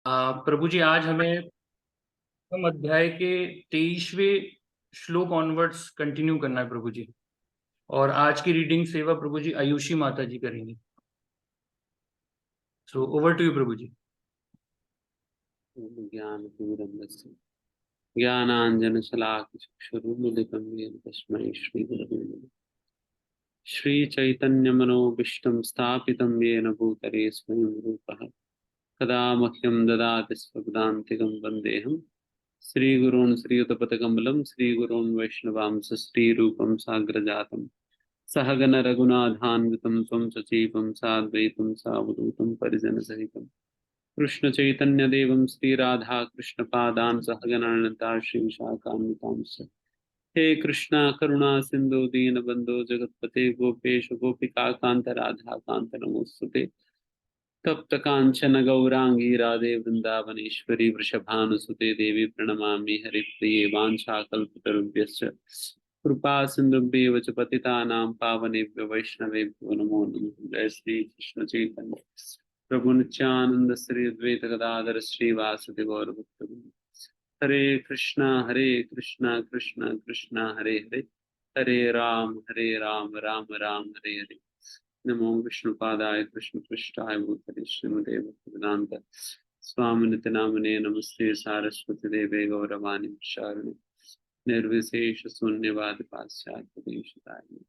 प्रभु जी, आज हमें हम अध्याय के 23वें श्लोक ऑनवर्ड्स कंटिन्यू करना है प्रभु जी। और आज की रीडिंग सेवा प्रभु जी आयुषी माता जी करेंगी। सो ओवर टू यू प्रभु जी। ज्ञानतिमिरन्धस्य ज्ञानाञ्जनशलाकचक्षुरुन्मिलितं येन तस्मै श्रीगुरवे नमः। श्रीचैतन्यमनोभीष्टं स्थापितं येन भूतले स्वयं रूपः कदा मह्यं ददाति स्वपदान्तिकं वन्देऽहं श्रीगुरून् श्रीयुतपथकमलं श्रीगुरून् वैष्णवांश श्रीरूपं साग्रजातं सहगण रघुनाथान्वितं त्वं सजीवं साद्वैतं सावधूतं परिजनसहितं कृष्ण चैतन्य देवं श्री राधा कृष्ण पादान सहगणानंता श्री विशाखान्वितांश हे कृष्णा करुणा सिंधु दीन बंधु जगतपते गोपेश गोपिका कांत राधा कांत नमोस्तुते तप्त कांचन गौरांगी राधे वृंदावनेश्वरी वृषभानुसुते देवी प्रणमामि हरिप्रिये वाञ्छाकल्पतरुभ्यश्च कृपा सिन्धुभ्येव च पतितानां पावनेभ्यो वैष्णवेभ्यो नमो नमः। जय श्री कृष्ण चैतन्य प्रभु नित्यानंद श्री अद्वैत गदाधर श्रीवासुदेव गौर भक्तवृंद। हरे कृष्णा कृष्णा कृष्णा हरे हरे हरे राम राम राम हरे हरे। नमो विष्णुपादाय कृष्णपृष्ठाय भूतले श्रीमते भक्तिवेदांत स्वामिनिति नामिने नमस्ते सारस्वती देवे गौरवाणी प्रचारिणे निर्विशेष शून्यवाद पाश्चात्य देशतारिणे।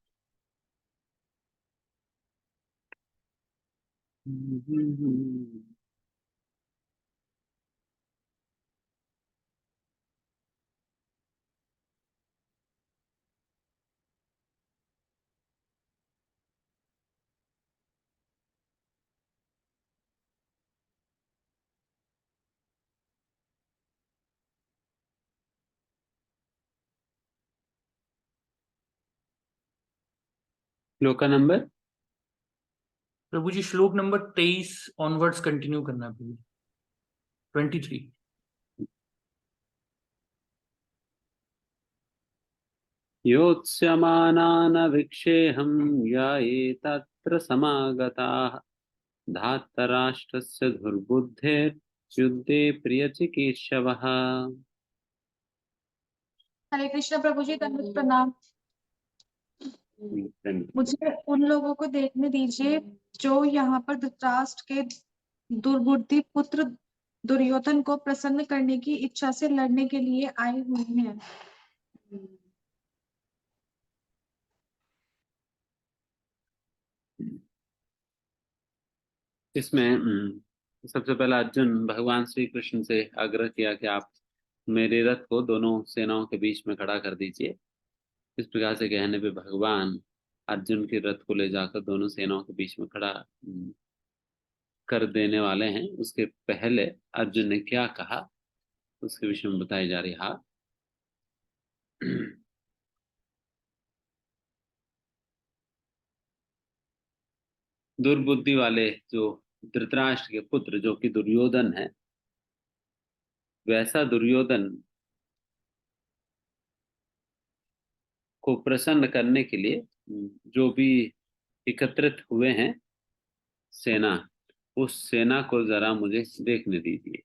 श्लोक नंबर प्रभु जी श्लोक नंबर 23 ऑनवर्ड्स कंटिन्यू करना है प्रभु जी। 23। योत्स्यमानानभिक्षेऽहं या एतत्र समागताः धार्तराष्ट्रस्य दुर्बुद्धेर्युद्धे प्रियचिकीर्षवः। हरे कृष्ण प्रभु जी, दंडवत प्रणाम। मुझे उन लोगों को देखने दीजिए जो यहाँ पर धृतराष्ट्र के दुर्बुद्धि पुत्र दुर्योधन को प्रसन्न करने की इच्छा से लड़ने के लिए आए हुए हैं। इसमें सबसे पहला अर्जुन भगवान श्री कृष्ण से आग्रह किया कि आप मेरे रथ को दोनों सेनाओं के बीच में खड़ा कर दीजिए। इस प्रकार से कहने पे भगवान अर्जुन के रथ को ले जाकर दोनों सेनाओं के बीच में खड़ा कर देने वाले हैं। उसके पहले अर्जुन ने क्या कहा उसके विषय में बताई जा रही है। हाँ, दुर्बुद्धि वाले जो धृतराष्ट्र के पुत्र जो कि दुर्योधन है, वैसा दुर्योधन को प्रसन्न करने के लिए जो भी एकत्रित हुए हैं सेना, उस सेना को जरा मुझे देखने दीजिए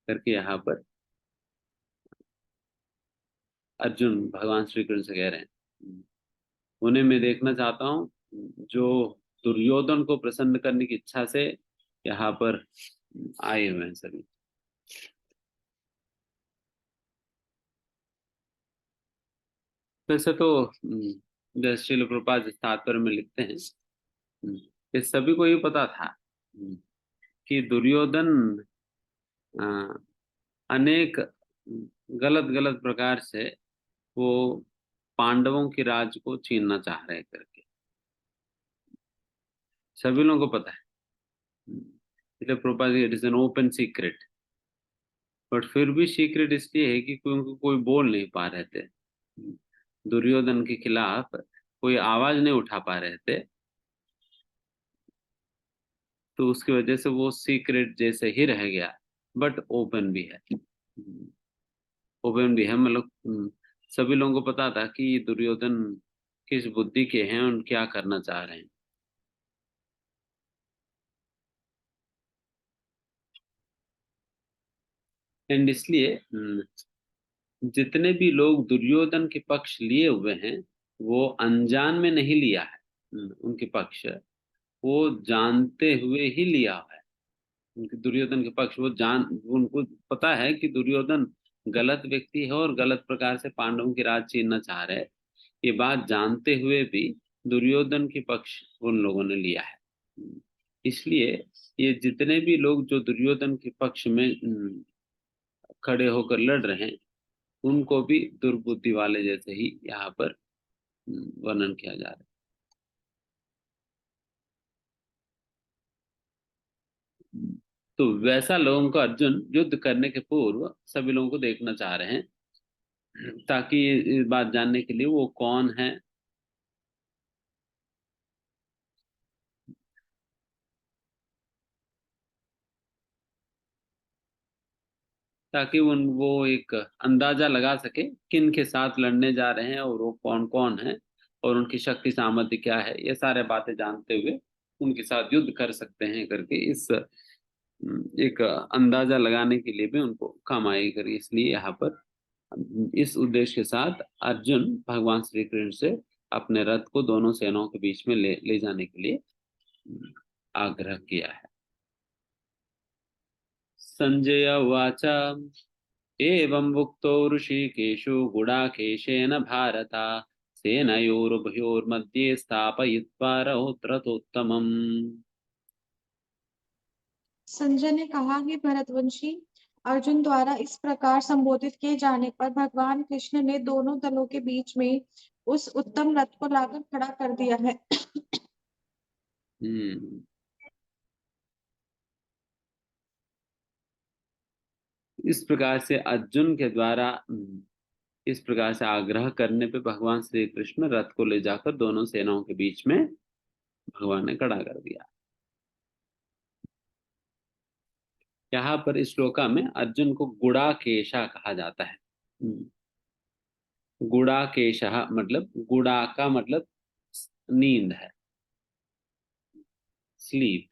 करके यहाँ पर अर्जुन भगवान श्री कृष्ण से कह रहे हैं। उन्हें मैं देखना चाहता हूँ जो दुर्योधन को प्रसन्न करने की इच्छा से यहाँ पर आए हुए हैं सभी। वैसे तो जैसे श्रील प्रभुपाद इस तात्पर्य में लिखते हैं, ये सभी को ये पता था कि दुर्योधन अ, अनेक गलत गलत प्रकार से वो पांडवों की राज को छीनना चाह रहे करके सभी लोगों को पता है। इसलिए Prabhupada it is an open secret, but फिर भी सीक्रेट इसलिए है कि उनको कोई बोल नहीं पा रहे थे। दुर्योधन के खिलाफ कोई आवाज नहीं उठा पा रहे थे, तो उसकी वजह से वो सीक्रेट जैसे ही रह गया। बट ओपन भी है, ओपन भी है मतलब सभी लोगों को पता था कि दुर्योधन किस बुद्धि के हैं और क्या करना चाह रहे हैं। एंड इसलिए जितने भी लोग दुर्योधन के पक्ष लिए हुए हैं वो अनजान में नहीं लिया है। उनके पक्ष वो जानते हुए ही लिया है। उनके दुर्योधन के पक्ष उनको पता है कि दुर्योधन गलत व्यक्ति है और गलत प्रकार से पांडवों की राज छीनना चाह रहे हैं। ये बात जानते हुए भी दुर्योधन के पक्ष उन लोगों ने लिया है। इसलिए ये जितने भी लोग जो दुर्योधन के पक्ष में खड़े होकर लड़ रहे हैं उनको भी दुर्बुद्धि वाले जैसे ही यहाँ पर वर्णन किया जा रहा है। तो वैसा लोगों को अर्जुन युद्ध करने के पूर्व सभी लोगों को देखना चाह रहे हैं ताकि इस बात जानने के लिए वो कौन है, ताकि वो एक अंदाजा लगा सके किन के साथ लड़ने जा रहे हैं और वो कौन कौन है और उनकी शक्ति सामर्थ्य क्या है। ये सारे बातें जानते हुए उनके साथ युद्ध कर सकते हैं करके इस एक अंदाजा लगाने के लिए भी उनको काम आएगी करिए। इसलिए यहाँ पर इस उद्देश्य के साथ अर्जुन भगवान श्री कृष्ण से अपने रथ को दोनों सेनाओं के बीच में ले जाने के लिए आग्रह किया है। संजय उवाच एवं उक्तो ऋषिकेशो गुडाकेशेन भारत सेनयोरुभयोर्मध्ये स्थापयित्वा रथोत्तमम्। संजय ने कहा कि भरतवंशी अर्जुन द्वारा इस प्रकार संबोधित किए जाने पर भगवान कृष्ण ने दोनों दलों के बीच में उस उत्तम रथ को लाकर खड़ा कर दिया है। इस प्रकार से अर्जुन के द्वारा इस प्रकार से आग्रह करने पे भगवान श्री कृष्ण रथ को ले जाकर दोनों सेनाओं के बीच में भगवान ने खड़ा कर दिया। यहाँ पर इस श्लोका में अर्जुन को गुड़ाकेशा कहा जाता है। गुड़ाकेशः मतलब गुड़ा का मतलब नींद है, स्लीप,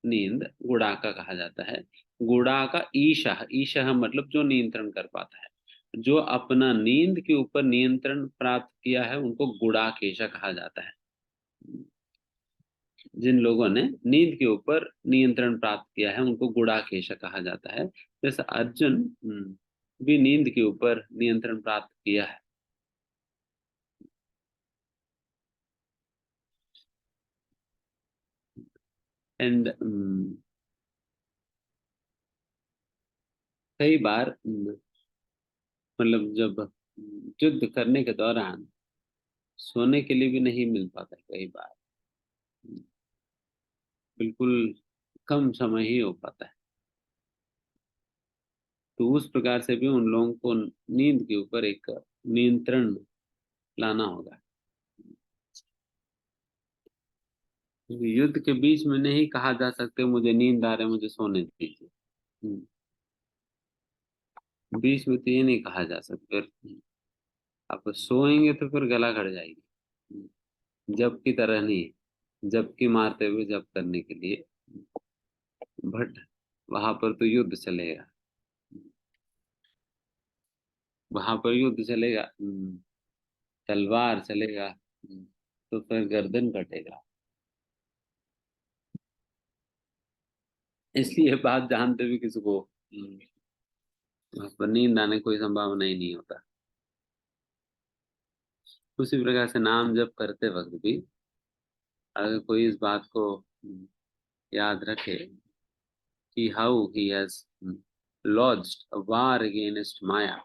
नींद गुड़ा का कहा जाता है। गुड़ा का ईशः, ईशः मतलब जो नियंत्रण कर पाता है, जो अपना नींद के ऊपर नियंत्रण प्राप्त किया है उनको गुड़ाकेशा कहा जाता है। जिन लोगों ने नींद के ऊपर नियंत्रण प्राप्त किया है उनको गुड़ाकेशा कहा जाता है। जैसे अर्जुन भी नींद के ऊपर नियंत्रण प्राप्त किया है। एंड कई बार मतलब जब युद्ध करने के दौरान सोने के लिए भी नहीं मिल पाता है, कई बार बिल्कुल कम समय ही हो पाता है। तो उस प्रकार से भी उन लोगों को नींद के ऊपर एक नियंत्रण लाना होगा। युद्ध के बीच में नहीं कहा जा सकते मुझे नींद आ रहा है मुझे सोने दीजिए। बीच में तो ये नहीं कहा जा सकता, आप सोएंगे तो फिर गला कट जाएगी। जब की तरह नहीं, जब की मारते हुए जब करने के लिए, बट वहां पर तो युद्ध चलेगा, वहां पर युद्ध चलेगा, तलवार चलेगा, तो फिर गर्दन कटेगा। इसलिए बात जानते हुए किसी को वहां पर नींद आने कोई संभावना ही नहीं होता। उसी प्रकार से नाम जप करते वक्त भी अगर कोई इस बात को याद रखे कि how he has launched a war against Maya,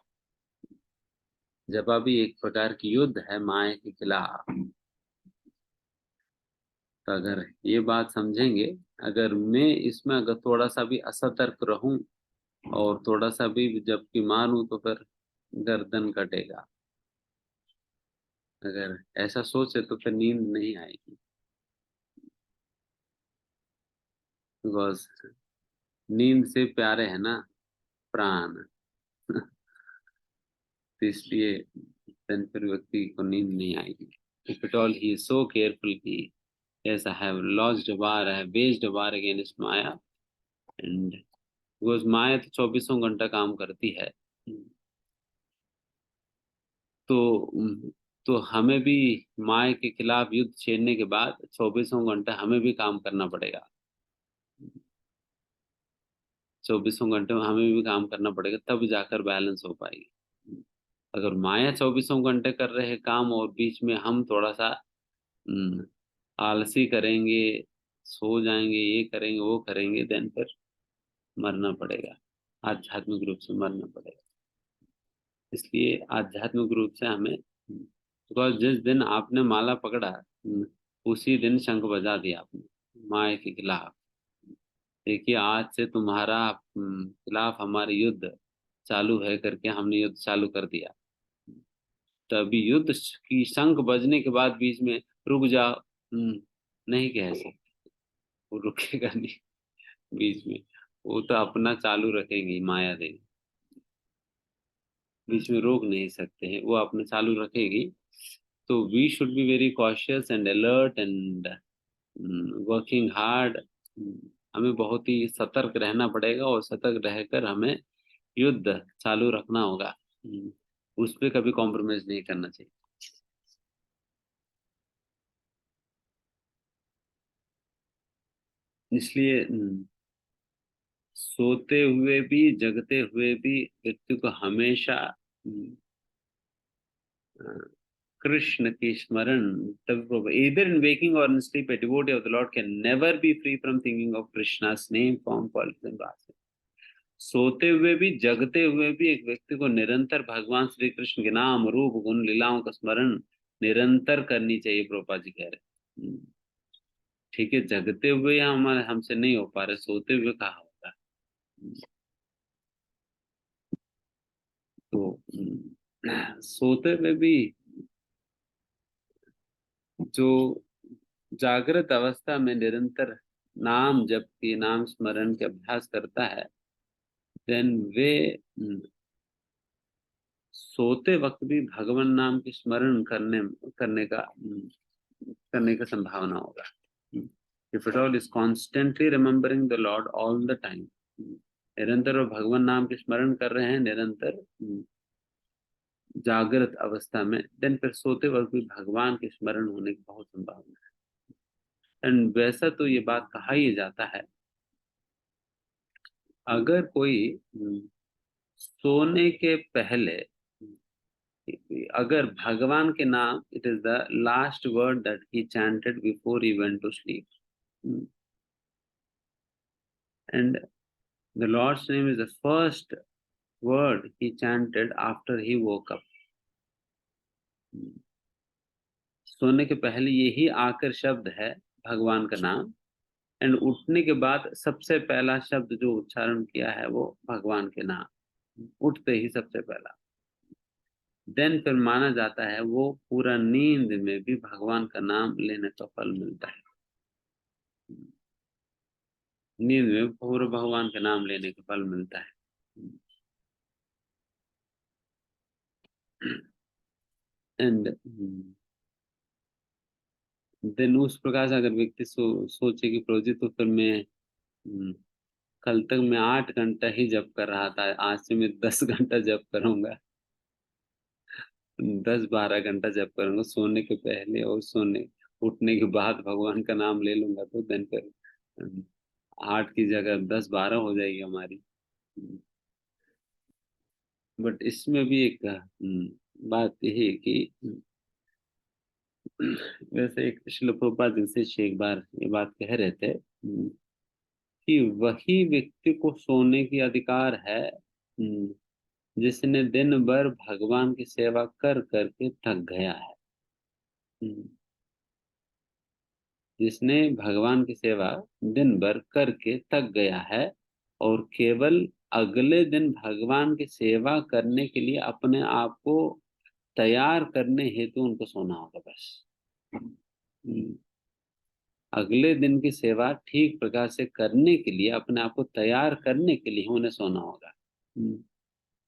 जब अभी एक प्रकार की युद्ध है माया के खिलाफ, तो अगर ये बात समझेंगे, अगर मैं इसमें अगर थोड़ा सा भी असतर्क रहूं और थोड़ा सा भी जबकि मारूं तो फिर गर्दन कटेगा। अगर ऐसा सोचे तो फिर नींद नहीं आएगी, बिकॉज नींद से प्यारे है ना प्राण। तो इसलिए फिर व्यक्ति को नींद नहीं आएगी। If at all he is so careful, yes, I have lodged a war, I have waged a war against Maya, and because Maya तो 24 घंटा काम करती है। तो तो हमें भी माया के खिलाफ युद्ध छेड़ने के बाद 24 घंटे हमें भी काम करना पड़ेगा। 24 घंटे में हमें भी काम करना पड़ेगा, तब जाकर बैलेंस हो पाएगी। अगर माया 24 घंटे कर रहे हैं काम और बीच में हम थोड़ा सा आलसी करेंगे, सो जाएंगे, ये करेंगे वो करेंगे, देन फिर मरना पड़ेगा, आध्यात्मिक रूप से मरना पड़ेगा। इसलिए आध्यात्मिक रूप से हमें, बिकॉज जिस दिन आपने माला पकड़ा उसी दिन शंख बजा दिया आपने माया के खिलाफ। देखिए आज से तुम्हारा खिलाफ हमारे युद्ध चालू है करके हमने युद्ध चालू कर दिया। तभी युद्ध की शंख बजने के बाद बीच में रुक जाओ, नहीं कह सकते, वो रुकेगा नहीं बीच में, वो तो अपना चालू रखेंगी माया देवी, बीच में रोक नहीं सकते हैं, वो अपना चालू रखेगी। तो we should be very cautious and alert and working hard. हमें बहुत ही सतर्क रहना पड़ेगा और सतर्क रहकर हमें युद्ध चालू रखना होगा। उस पर कभी कॉम्प्रोमाइज नहीं करना चाहिए। इसलिए सोते हुए भी जगते हुए भी व्यक्ति को हमेशा कृष्ण की स्मरण, either in waking or in sleep, a devotee of the Lord can never be free from thinking of Krishna's name, form, qualities and vaasana. सोते हुए भी जगते हुए भी एक व्यक्ति को निरंतर भगवान श्री कृष्ण के नाम, रूप, गुण, लीलाओं का स्मरण निरंतर करनी चाहिए, प्रभुपाद जी कह रहे। ठीक है, जगते हुए हमारे हमसे नहीं हो पा रहे, सोते हुए कहा होगा। तो सोते हुए भी जो जागृत अवस्था में निरंतर नाम जप की, नाम स्मरण के अभ्यास करता है, देन वे सोते वक्त भी भगवान नाम की स्मरण करने का संभावना होगा। If it all is constantly remembering the Lord all the time, निरंतर वो भगवान नाम के स्मरण कर रहे हैं निरंतर जागृत अवस्था में, देन फिर सोते वक्त भी भगवान के स्मरण होने की बहुत संभावना है। एंड वैसा तो ये बात कहा ही जाता है, अगर कोई सोने के पहले अगर भगवान के नाम, it is the last word that he chanted before he went to sleep, and the Lord's name is the first word he chanted after he woke up. सोने के पहले यही आखिर शब्द है भगवान का नाम, एंड उठने के बाद सबसे पहला शब्द जो उच्चारण किया है वो भगवान के नाम, उठते ही सबसे पहला। देन फिर माना जाता है वो पूरा नींद में भी भगवान का नाम लेने का फल मिलता है। नींद में पूरा भगवान का नाम लेने का फल मिलता है। एंड देन उस प्रकार से अगर व्यक्ति सोचे कि प्रोजेक्ट तो फिर मैं कल तक मैं 8 घंटा ही जप कर रहा था, आज से मैं 10 घंटा जप करूंगा, 10-12 घंटा जप करूंगा सोने के पहले और सोने उठने के बाद भगवान का नाम ले लूंगा, तो देन फिर 8 की जगह 10-12 हो जाएगी हमारी। बट इसमें भी एक बात यह है कि वैसे एक श्रील प्रभुपाद जी एक बार ये बात कह रहे थे कि वही व्यक्ति को सोने की अधिकार है जिसने दिन भर भगवान की सेवा कर करके थक गया है। जिसने भगवान की सेवा दिन भर करके थक गया है और केवल अगले दिन भगवान की सेवा करने के लिए अपने आप को तैयार करने हेतु उनको सोना होगा बस। अगले दिन की सेवा ठीक प्रकार से करने के लिए, अपने आप को तैयार करने के लिए उन्हें सोना होगा।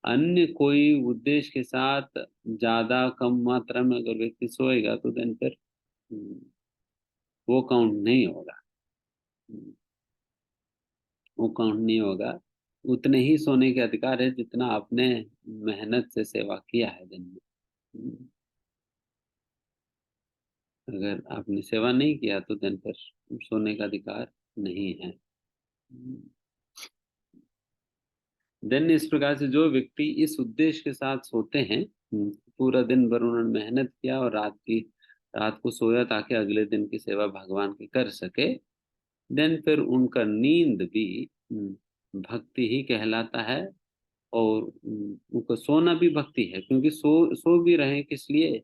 अन्य कोई उद्देश्य के साथ ज्यादा कम मात्रा में अगर व्यक्ति सोएगा तो देन फिर वो काउंट नहीं होगा, वो काउंट नहीं होगा। उतने ही सोने के अधिकार है जितना आपने मेहनत से सेवा किया है दिन में। अगर आपने सेवा नहीं किया तो दिन पर सोने का अधिकार नहीं है। दिन इस प्रकार से जो व्यक्ति इस उद्देश्य के साथ सोते हैं, पूरा दिन भर उन्होंने मेहनत किया और रात को सोया ताकि अगले दिन की सेवा भगवान की कर सके, देन फिर उनका नींद भी भक्ति ही कहलाता है। और उनको सोना भी भक्ति है, क्योंकि सो भी रहे किस लिए?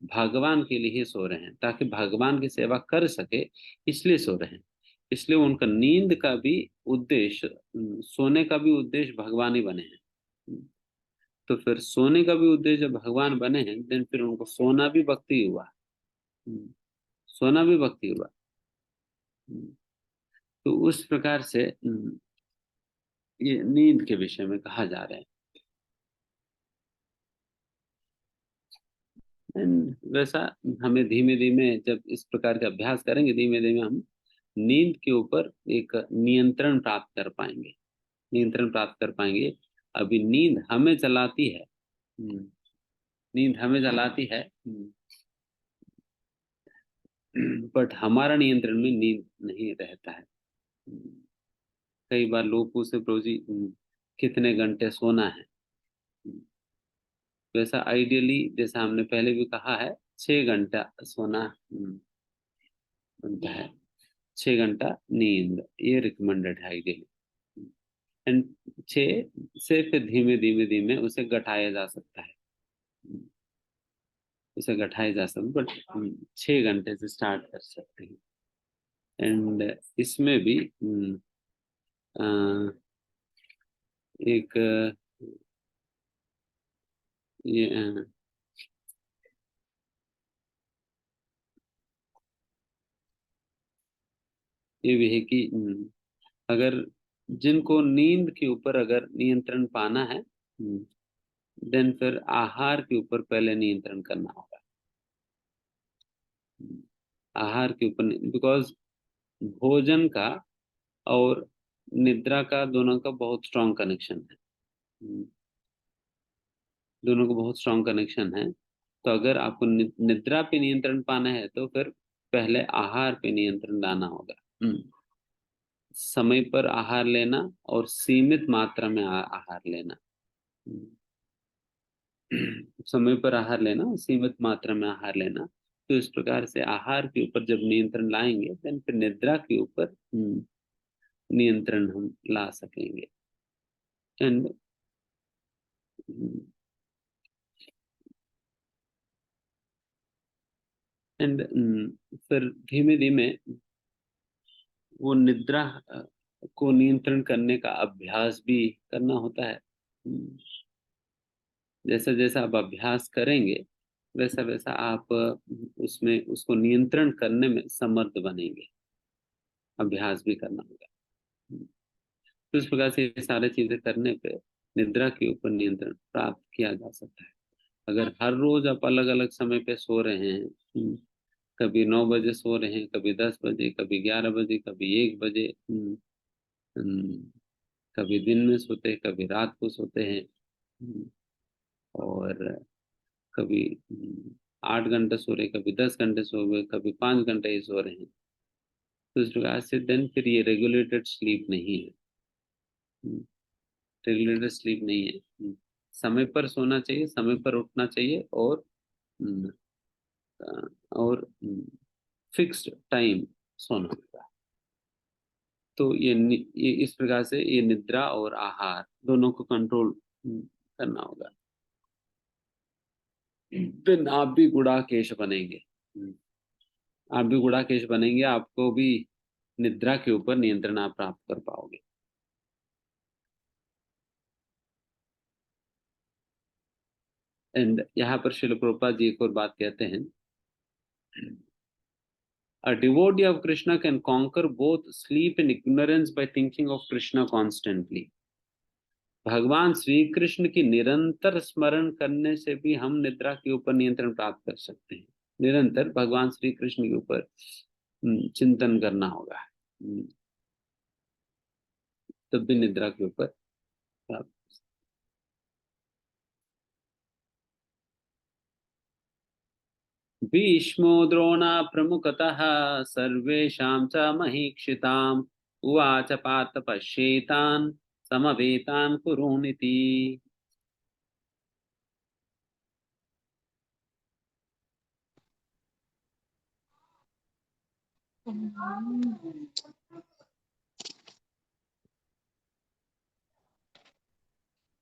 भगवान के लिए ही सो रहे हैं, ताकि भगवान की सेवा कर सके, इसलिए सो रहे हैं। इसलिए उनका नींद का भी उद्देश्य, सोने का भी उद्देश्य भगवान ही बने हैं। तो फिर सोने का भी उद्देश्य जब भगवान बने हैं, देन फिर उनको सोना भी भक्ति हुआ। सोना भी भक्ति हुआ। तो उस प्रकार से ये नींद के विषय में कहा जा रहा है। वैसा हमें धीमे धीमे जब इस प्रकार का अभ्यास करेंगे, धीमे धीमे हम नींद के ऊपर एक नियंत्रण प्राप्त कर पाएंगे। नियंत्रण प्राप्त कर पाएंगे। अभी नींद हमें चलाती है। नींद हमें चलाती है, बट हमारा नियंत्रण में नींद नहीं रहता है। कई बार लोग पूछते, प्रभु जी कितने घंटे सोना है? वैसा आइडियली, जैसा हमने पहले भी कहा है, 6 घंटा सोना बनता है। 6 घंटा नींद ये रिकमेंडेड है आइडियली। एंड 6 से फिर धीमे धीमे धीमे उसे घटाया जा सकता है। उसे घटाया जा सकता है, बट 6 घंटे से स्टार्ट कर सकते हैं। एंड इसमें भी एक ये ये भी है कि अगर जिनको नींद के ऊपर अगर नियंत्रण पाना है, देन फिर आहार के ऊपर पहले नियंत्रण करना होगा। आहार के ऊपर, बिकॉज भोजन का और निद्रा का दोनों का बहुत स्ट्रांग कनेक्शन है। दोनों को बहुत स्ट्रांग कनेक्शन है। तो अगर आपको निद्रा पे नियंत्रण पाना है तो फिर पहले आहार पे नियंत्रण लाना होगा। समय पर आहार लेना और सीमित मात्रा में आहार लेना। समय पर आहार लेना और सीमित मात्रा में आहार लेना। तो इस प्रकार से आहार के ऊपर जब नियंत्रण लाएंगे, देन फिर निद्रा के ऊपर नियंत्रण हम ला सकेंगे। एंड फिर धीमे धीमे वो निद्रा को नियंत्रण करने का अभ्यास भी करना होता है। जैसा जैसा आप अभ्यास करेंगे, वैसा वैसा आप उसमें उसको नियंत्रण करने में समर्थ बनेंगे। अभ्यास भी करना होगा। तो इस प्रकार से ये सारी चीजें करने पे निद्रा के ऊपर नियंत्रण प्राप्त किया जा सकता है। अगर हर रोज आप अलग अलग समय पे सो रहे हैं, कभी 9 बजे सो रहे हैं, कभी 10 बजे, कभी 11 बजे, कभी 1 बजे, कभी दिन में सोते हैं, कभी रात को सोते हैं, और कभी 8 घंटे सो रहे, कभी 10 घंटे सो गए, कभी 5 घंटे ही सो रहे हैं। तो इस प्रकार से देन फिर ये रेगुलेटेड स्लीप नहीं है। रेगुलेटेड स्लीप नहीं है। समय पर सोना चाहिए, समय पर उठना चाहिए, और फिक्स्ड टाइम सोना होगा। तो ये इस प्रकार से ये निद्रा और आहार दोनों को कंट्रोल करना होगा। फिर आप भी गुड़ाकेश बनेंगे। आप भी गुड़ाकेश बनेंगे, आपको भी निद्रा के ऊपर नियंत्रण आप प्राप्त कर पाओगे। एंड यहाँ पर श्रील प्रभुपाद जी एक और बात कहते हैं, A devotee of Krishna can conquer both sleep and ignorance by thinking of Krishna constantly. भगवान श्री कृष्ण की निरंतर स्मरण करने से भी हम निद्रा के ऊपर नियंत्रण प्राप्त कर सकते हैं। निरंतर भगवान श्री कृष्ण के ऊपर चिंतन करना होगा, तब भी निद्रा के ऊपर भीष्मो द्रोण प्रमुखतः सर्वेषां च महीक्षिताम् उवाच पार्थ पश्येतान् समवेतान् कुरूनिति।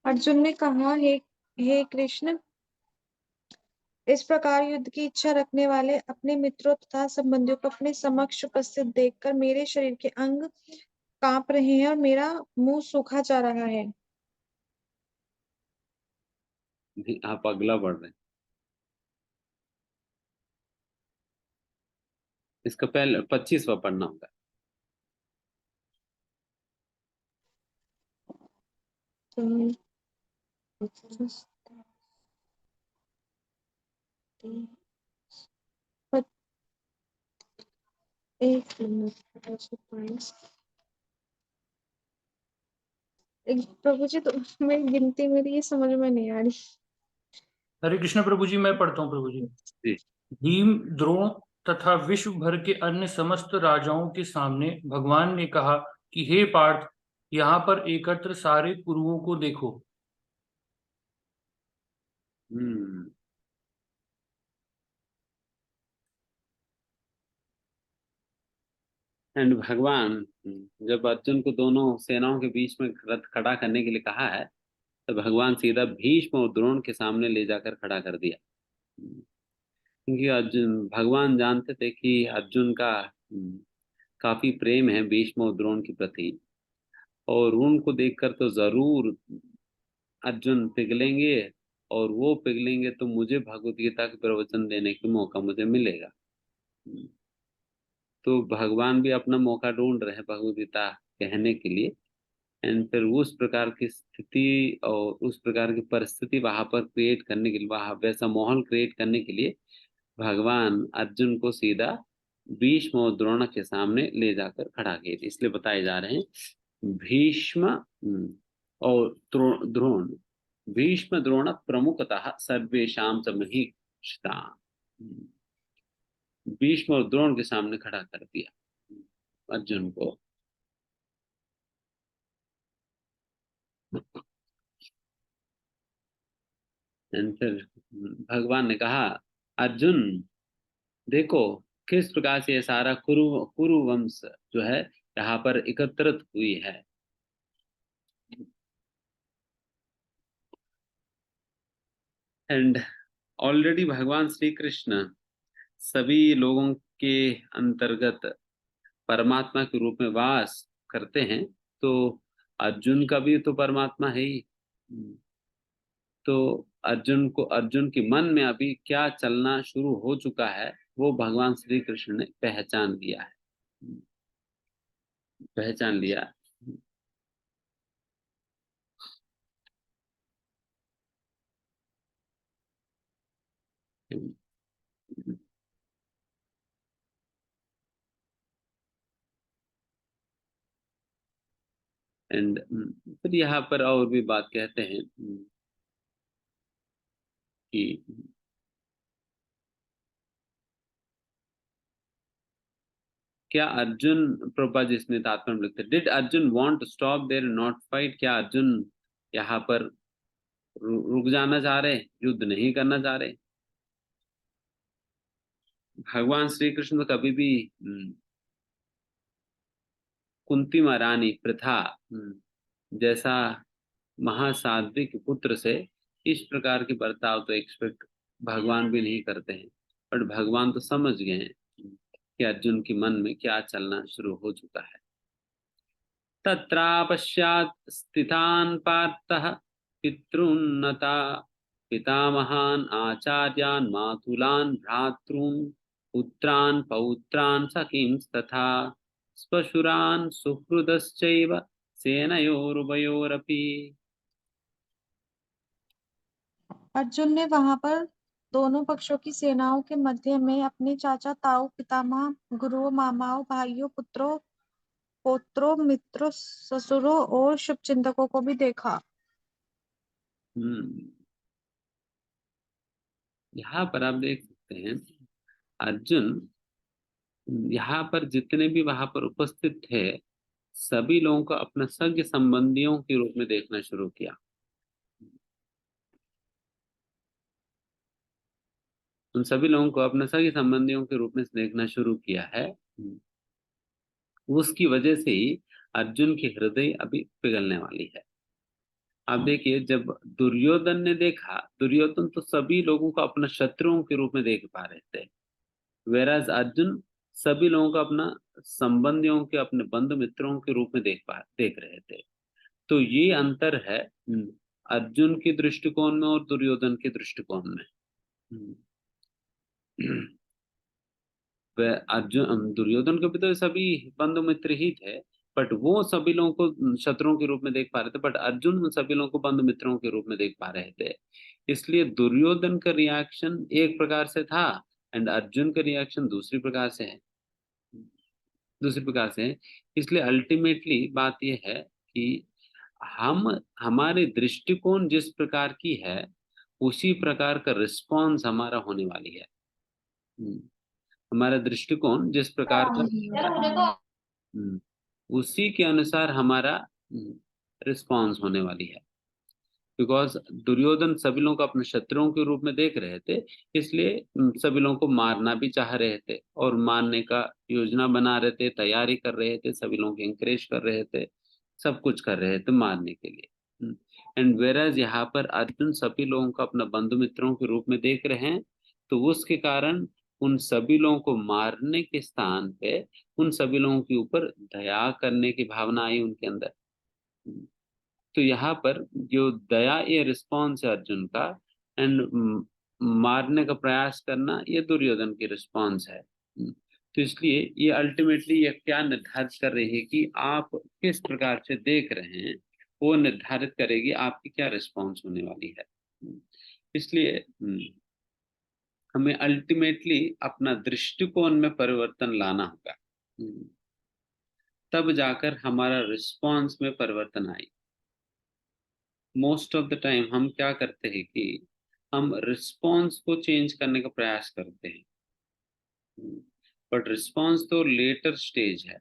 अर्जुन ने कहा, हे कृष्ण, इस प्रकार युद्ध की इच्छा रखने वाले अपने मित्रों तथा संबंधियों को अपने समक्ष उपस्थित देखकर मेरे शरीर के अंग कांप रहे हैं और मेरा मुंह सूखा जा रहा है। आप अगला बढ़ रहे हैं। इसका पहले 25वां पढ़ना होगा। एक मिनट, प्रभु जी, तो मेरी गिनती मेरी ये समझ में नहीं आ रही। हरे कृष्ण प्रभु जी, मैं पढ़ता हूँ प्रभु जी। जी। भीम, द्रोण तथा विश्व भर के अन्य समस्त राजाओं के सामने भगवान ने कहा कि हे पार्थ, यहाँ पर एकत्र सारे कुरुओं को देखो। हम्म। एंड भगवान जब अर्जुन को दोनों सेनाओं के बीच में रथ खड़ा करने के लिए कहा है, तो भगवान सीधा भीष्म और द्रोण के सामने ले जाकर खड़ा कर दिया। क्योंकि अर्जुन, भगवान जानते थे कि अर्जुन का काफी प्रेम है भीष्म और द्रोण के प्रति, और उनको देखकर तो जरूर अर्जुन पिघलेंगे, और वो पिघलेंगे तो मुझे भगवत गीता के प्रवचन देने का मौका मुझे मिलेगा। तो भगवान भी अपना मौका ढूंढ रहे हैं भगवत गीता कहने के लिए। एंड फिर उस प्रकार की स्थिति और उस प्रकार की परिस्थिति वहां पर क्रिएट करने के लिए, वहां वैसा माहौल क्रिएट करने के लिए भगवान अर्जुन को सीधा भीष्म और द्रोण के सामने ले जाकर खड़ा किए थे। इसलिए बताए जा रहे हैं भीष्म और द्रोण, भीष्म द्रोण प्रमुखतः सर्वेशाम च महीक्षिता। भीष्म और द्रोण के सामने खड़ा कर दिया अर्जुन को। फिर भगवान ने कहा, अर्जुन देखो किस प्रकार से ये सारा कुरु वंश जो है यहाँ पर एकत्रित हुई है। एंड ऑलरेडी भगवान श्री कृष्ण सभी लोगों के अंतर्गत परमात्मा के रूप में वास करते हैं, तो अर्जुन का भी तो परमात्मा है ही। तो अर्जुन के मन में अभी क्या चलना शुरू हो चुका है वो भगवान श्री कृष्ण ने पहचान लिया है, पहचान लिया। एंड फिर यहाँ पर और भी बात कहते हैं कि क्या अर्जुन, प्रभुपाद जी इसमें तात्पर्य में लिखते, did Arjun want to stop there not fight, क्या अर्जुन यहाँ पर रुक जाना चाह रहे, युद्ध नहीं करना चाह रहे। भगवान श्री कृष्ण तो कभी भी कुंती महारानी प्रथा जैसा महासाध्वी के पुत्र से इस प्रकार के बर्ताव तो एक्सपेक्ट भगवान भी नहीं करते हैं। बट भगवान तो समझ गए हैं कि अर्जुन के मन में क्या चलना शुरू हो चुका है। तत्रापश्यात् स्थितान् पार्थः पितॄन्नता पितामहान् आचार्यान् मातुलान् भ्रातॄन् पुत्रान् पौत्रान् सखींस्तथा श्वशुरान् सुहृदश्चैव सेनयोरुभयोरपि। अर्जुन ने वहां पर दोनों पक्षों की सेनाओं के मध्य में अपने चाचा, ताऊ, पितामह, गुरुओं, मामाओं, भाइयों, पुत्रों, पौत्रों, मित्रों, ससुरों और शुभचिंतकों को भी देखा। यहाँ पर आप देख सकते हैं अर्जुन यहाँ पर जितने भी वहां पर उपस्थित थे सभी लोगों को अपने सगे संबंधियों के रूप में देखना शुरू किया। उन सभी लोगों को अपने सगे संबंधियों के रूप में देखना शुरू किया है। उसकी वजह से ही अर्जुन की हृदय अभी पिघलने वाली है। आप देखिए जब दुर्योधन ने देखा, दुर्योधन तो सभी लोगों को अपना शत्रुओं के रूप में देख पा रहे थे, वेराज अर्जुन सभी लोगों को अपना संबंधियों के, अपने बंधु मित्रों के रूप में देख रहे थे। तो ये अंतर है अर्जुन के दृष्टिकोण में और दुर्योधन के दृष्टिकोण में। अर्जुन दुर्योधन के भी तो सभी बंधु मित्र ही थे, बट वो सभी लोगों को शत्रुओं के रूप में देख पा रहे थे, बट अर्जुन उन सभी लोगों को बंधु मित्रों के रूप में देख पा रहे थे। इसलिए दुर्योधन का रिएक्शन एक प्रकार से था एंड अर्जुन का रिएक्शन दूसरी प्रकार से है, इसलिए अल्टीमेटली बात यह है कि हमारे दृष्टिकोण जिस प्रकार की है उसी प्रकार का रिस्पॉन्स हमारा होने वाली है। हमारा दृष्टिकोण जिस प्रकार का उसी के अनुसार हमारा रिस्पॉन्स होने वाली है। बिकॉज दुर्योधन सभी लोगों को अपने शत्रुओं के रूप में देख रहे थे, इसलिए सभी लोगों को मारना भी चाह रहे थे और मारने का योजना बना रहे थे, तैयारी कर रहे थे, सभी लोगों को एंकरेज कर रहे थे, सब कुछ कर रहे थे मारने के लिए। एंड वेराज यहाँ पर अर्जुन सभी लोगों को अपना बंधु मित्रों के रूप में देख रहे हैं, तो उसके कारण उन सभी लोगों को मारने के स्थान पे उन सभी लोगों के ऊपर दया करने की भावना आई उनके अंदर। तो यहाँ पर जो दया ये रिस्पॉन्स है अर्जुन का, एंड मारने का प्रयास करना ये दुर्योधन की रिस्पॉन्स है। तो इसलिए ये अल्टीमेटली ये क्या निर्धारित कर रही है कि आप किस प्रकार से देख रहे हैं, वो निर्धारित करेगी आपकी क्या रिस्पॉन्स होने वाली है। इसलिए हमें अल्टीमेटली अपना दृष्टिकोण में परिवर्तन लाना होगा, तब जाकर हमारा रिस्पॉन्स में परिवर्तन आए। मोस्ट ऑफ द टाइम हम क्या करते हैं कि हम रिस्पॉन्स को चेंज करने का प्रयास करते हैं, बट रिस्पॉन्स तो लेटर स्टेज है,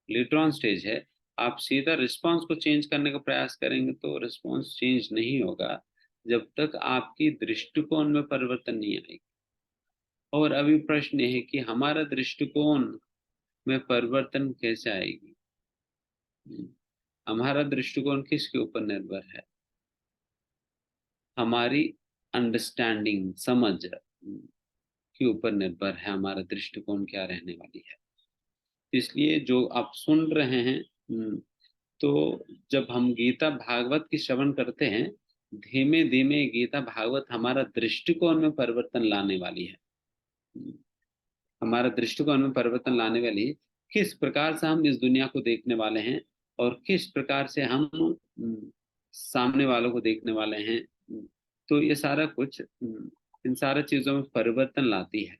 लेटर ऑन स्टेज है। आप सीधा रिस्पॉन्स को चेंज करने का प्रयास करेंगे तो रिस्पॉन्स चेंज नहीं होगा जब तक आपकी दृष्टिकोण में परिवर्तन नहीं आएगी। और अभी प्रश्न है कि हमारा दृष्टिकोण में परिवर्तन कैसे आएगी। हमारा दृष्टिकोण किसके ऊपर निर्भर है? हमारी अंडरस्टैंडिंग, समझ के ऊपर निर्भर है हमारा दृष्टिकोण क्या रहने वाली है। इसलिए जो आप सुन रहे हैं, तो जब हम गीता भागवत की श्रवण करते हैं, धीमे धीमे गीता भागवत हमारा दृष्टिकोण में परिवर्तन लाने वाली है। हमारा दृष्टिकोण में परिवर्तन लाने वाली है, किस प्रकार से हम इस दुनिया को देखने वाले हैं और किस प्रकार से हम सामने वालों को देखने वाले हैं। तो ये सारा कुछ इन सारा चीजों में परिवर्तन लाती है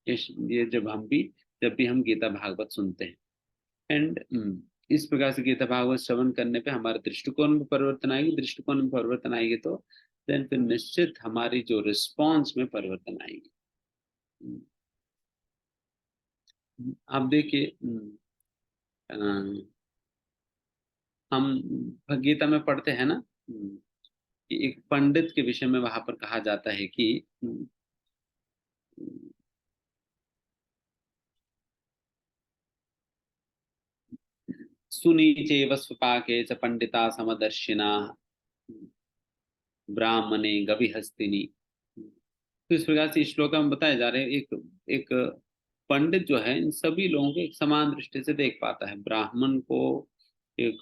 ये जब भी हम गीता भागवत सुनते हैं। एंड इस प्रकार से गीता भागवत श्रवण करने पे हमारे दृष्टिकोण में परिवर्तन आएगी, दृष्टिकोण में परिवर्तन आएगी तो देन फिर निश्चित हमारी जो रिस्पॉन्स में परिवर्तन आएगी। आप देखिए हम गीता में पढ़ते हैं ना कि एक पंडित के विषय में वहां पर कहा जाता है कि सुनीचेव स्वपाके च पंडिता समदर्शिना ब्राह्मणे गविहस्तिनी। तो इस प्रकार से श्लोक में बताए जा रहे हैं एक पंडित जो है इन सभी लोगों को एक समान दृष्टि से देख पाता है। ब्राह्मण को, एक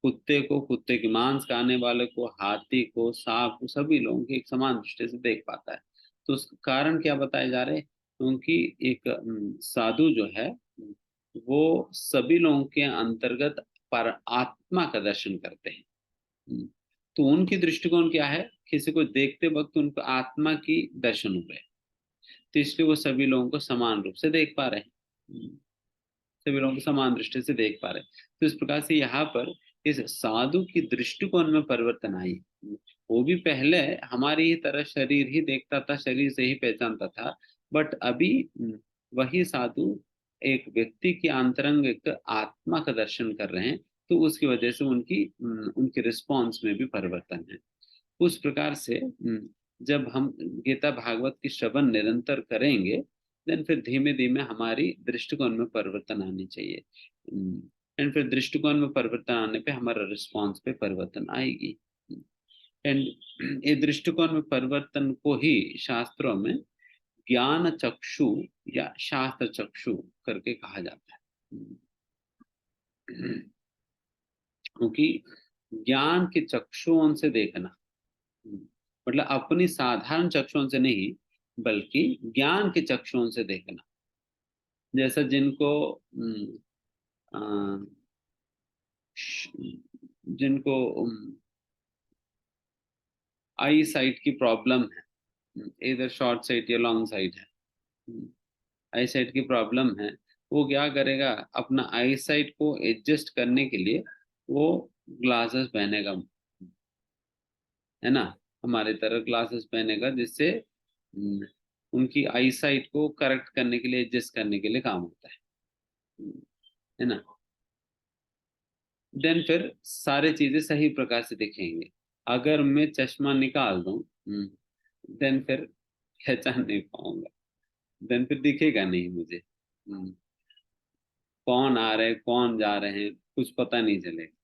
कुत्ते को, कुत्ते के मांस खाने वाले को, हाथी को, सांप को, सभी लोगों को एक समान दृष्टि से देख पाता है। तो उसका कारण क्या बताए जा रहे हैं? क्योंकि एक साधु जो है वो सभी लोगों के अंतर्गत पर आत्मा का दर्शन करते हैं। तो उनकी दृष्टिकोण क्या है? किसी को देखते वक्त उनको आत्मा की दर्शन हो गए, तो इसलिए वो सभी लोगों को समान रूप से देख पा रहे हैं, सभी लोगों को समान दृष्टि से देख पा रहे हैं। तो इस प्रकार से यहाँ पर इस साधु की दृष्टिकोण में परिवर्तन आई। वो भी पहले हमारी ही तरह शरीर ही देखता था, शरीर से ही पहचानता था, बट अभी वही साधु एक व्यक्ति की आंतरंगिक आत्मा का दर्शन कर रहे हैं, तो उसकी वजह से उनकी रिस्पॉन्स में भी परिवर्तन है। उस प्रकार से जब हम गीता भागवत की श्रवण निरंतर करेंगे, देन फिर धीमे धीमे हमारी दृष्टिकोण में परिवर्तन आनी चाहिए। एंड फिर दृष्टिकोण में परिवर्तन आने पे हमारा रिस्पॉन्स पे परिवर्तन आएगी। एंड ये दृष्टिकोण में परिवर्तन को ही शास्त्रों में ज्ञान चक्षु या शास्त्र चक्षु करके कहा जाता है। क्योंकि ज्ञान के चक्षुओं से देखना, मतलब अपनी साधारण चक्षुओं से नहीं, बल्कि ज्ञान के चक्षुओं से देखना। जैसा जिनको आई साइट की प्रॉब्लम है, इधर शॉर्ट साइट या लॉन्ग साइट है, आई साइट की प्रॉब्लम है, वो क्या करेगा, अपना आई साइट को एडजस्ट करने के लिए वो ग्लासेस पहनेगा, है ना, हमारी तरह ग्लासेस पहनेगा, जिससे उनकी आई साइट को करेक्ट करने के लिए, एडजस्ट करने के लिए काम होता है ना। देन फिर सारे चीजें सही प्रकार से दिखेंगे। अगर मैं चश्मा निकाल दूं, देन फिर पहचान नहीं पाऊंगा, देन फिर दिखेगा नहीं मुझे, कौन आ रहे हैं कौन जा रहे हैं कुछ पता नहीं चलेगा।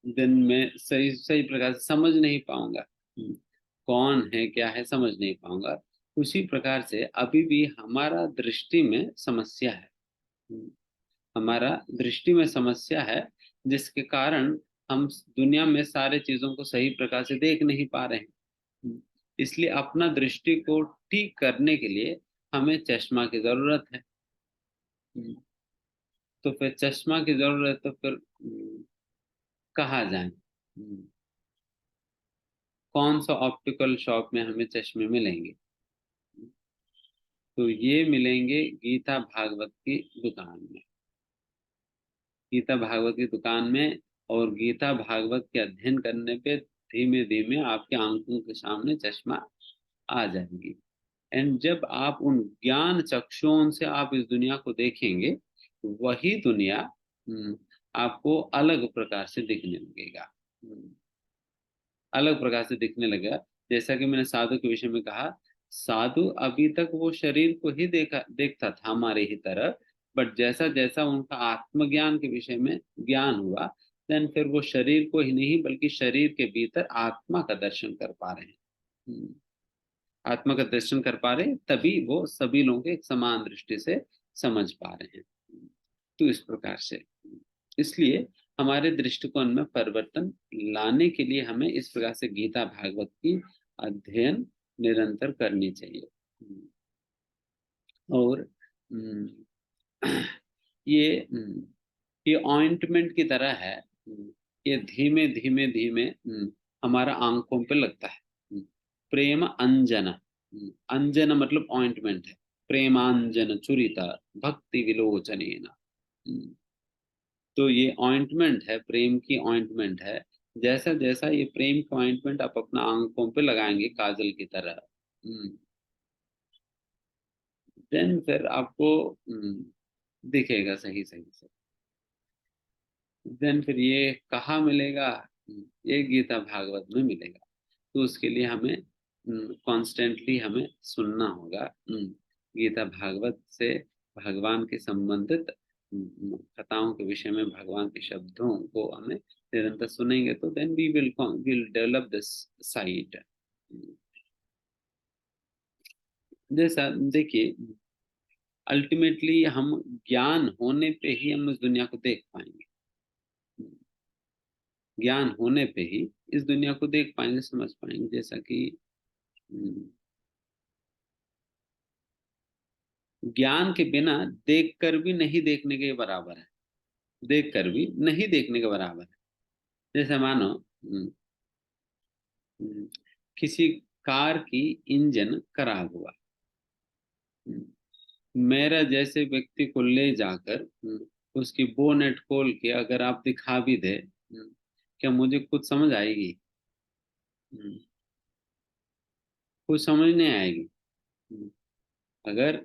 दिन में सही सही प्रकार से समझ नहीं पाऊंगा, कौन है क्या है समझ नहीं पाऊंगा। उसी प्रकार से अभी भी हमारा दृष्टि में समस्या है, हमारा दृष्टि में समस्या है, जिसके कारण हम दुनिया में सारे चीजों को सही प्रकार से देख नहीं पा रहे हैं। इसलिए अपना दृष्टि को ठीक करने के लिए हमें चश्मा की जरूरत है। तो फिर चश्मा की जरूरत है, तो फिर कहाँ जाएं, कौन सा ऑप्टिकल शॉप में हमें चश्मे मिलेंगे? तो ये मिलेंगे गीता भागवत की दुकान में, गीता भागवत की दुकान में। और गीता भागवत के अध्ययन करने पे धीमे धीमे आपके आंखों के सामने चश्मा आ जाएगी। एंड जब आप उन ज्ञान चक्षुओं से आप इस दुनिया को देखेंगे, वही दुनिया आपको अलग प्रकार से दिखने लगेगा, अलग प्रकार से दिखने लगेगा। जैसा कि मैंने साधु के विषय में कहा, साधु अभी तक वो शरीर को ही देखता था हमारे ही तरह, बट जैसा जैसा उनका आत्मज्ञान के विषय में ज्ञान हुआ, देन फिर वो शरीर को ही नहीं बल्कि शरीर के भीतर आत्मा का दर्शन कर पा रहे हैं, आत्मा का दर्शन कर पा रहे हैं, तभी वो सभी लोगों के एक समान दृष्टि से समझ पा रहे हैं। तो इस प्रकार से, इसलिए हमारे दृष्टिकोण में परिवर्तन लाने के लिए हमें इस प्रकार से गीता भागवत की अध्ययन निरंतर करनी चाहिए। और ये ऑइंटमेंट की तरह है, ये धीमे धीमे धीमे हमारा आंखों पे लगता है। प्रेम अंजन, अंजन मतलब ऑइंटमेंट है, प्रेमांजन चुरिता भक्ति विलोचनेना। तो ये ऑइंटमेंट है, प्रेम की ऑइंटमेंट है। जैसा जैसा ये प्रेम की ऑइंटमेंट आप अपना आंखों पे लगाएंगे काजल की तरह, देन फिर आपको दिखेगा सही सही से। देन फिर ये कहाँ मिलेगा? ये गीता भागवत में मिलेगा। तो उसके लिए हमें कॉन्स्टेंटली हमें सुनना होगा, गीता भागवत से भगवान के संबंधित कथाओं के विषय में भगवान के शब्दों को हमें निरंतर सुनेंगे, तो then we will develop this sight. जैसा देखिए, अल्टीमेटली हम ज्ञान होने पे ही हम इस दुनिया को देख पाएंगे, ज्ञान होने पे ही इस दुनिया को देख पाएंगे, समझ पाएंगे। जैसा कि ज्ञान के बिना देखकर भी नहीं देखने के बराबर है, देखकर भी नहीं देखने के बराबर है। जैसे मानो किसी कार की इंजन खराब हुआ, मेरा जैसे व्यक्ति को ले जाकर उसकी बोनेट खोल के अगर आप दिखा भी दे, क्या मुझे कुछ समझ आएगी? कुछ समझ नहीं आएगी। अगर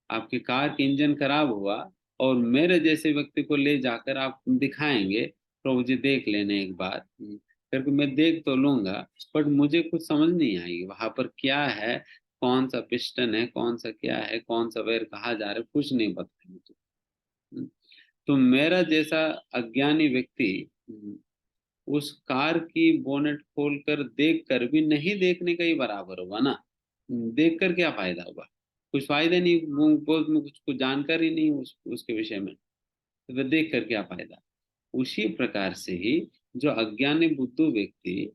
आपकी कार की इंजन खराब हुआ और मेरे जैसे व्यक्ति को ले जाकर आप दिखाएंगे, प्रभु जी देख लेने एक बार, करके मैं देख तो लूंगा, बट मुझे कुछ समझ नहीं आएगी वहां पर क्या है, कौन सा पिस्टन है, कौन सा क्या है, कौन सा वेयर कहा जा रहा है, कुछ नहीं पता है मुझे। तो मेरा जैसा अज्ञानी व्यक्ति उस कार की बोनेट खोलकर देख कर भी नहीं देखने का ही बराबर होगा ना। देख कर क्या फायदा होगा? कुछ फायदा नहीं, वो कुछ जानकारी नहीं उसके विषय में, तो फिर देख कर क्या फायदा? उसी प्रकार से ही जो अज्ञानी बुद्धू व्यक्ति,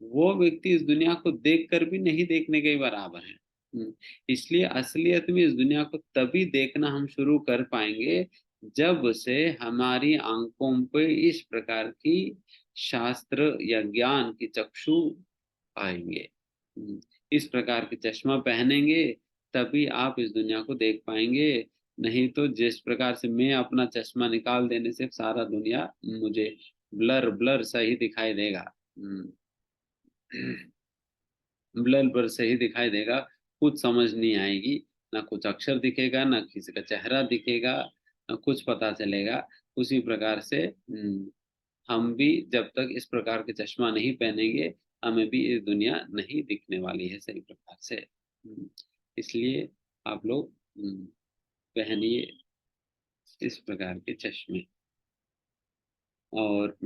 वो व्यक्ति इस दुनिया को देख कर भी नहीं देखने के ही बराबर है। इसलिए असलियत में इस दुनिया को तभी देखना हम शुरू कर पाएंगे जब से हमारी आंखों पे इस प्रकार की शास्त्र या ज्ञान की चक्षु आएंगे। इस प्रकार के चश्मा पहनेंगे तभी आप इस दुनिया को देख पाएंगे। नहीं तो जिस प्रकार से मैं अपना चश्मा निकाल देने से सारा दुनिया मुझे ब्लर ब्लर सही दिखाई देगा, ब्लर ब्लर सही दिखाई देगा, कुछ समझ नहीं आएगी, ना कुछ अक्षर दिखेगा, ना किसी का चेहरा दिखेगा, ना कुछ पता चलेगा। उसी प्रकार से हम भी जब तक इस प्रकार के चश्मा नहीं पहनेंगे, हमें भी ये दुनिया नहीं दिखने वाली है सही प्रकार से। इसलिए आप लोग पहनिए इस प्रकार के चश्मे। और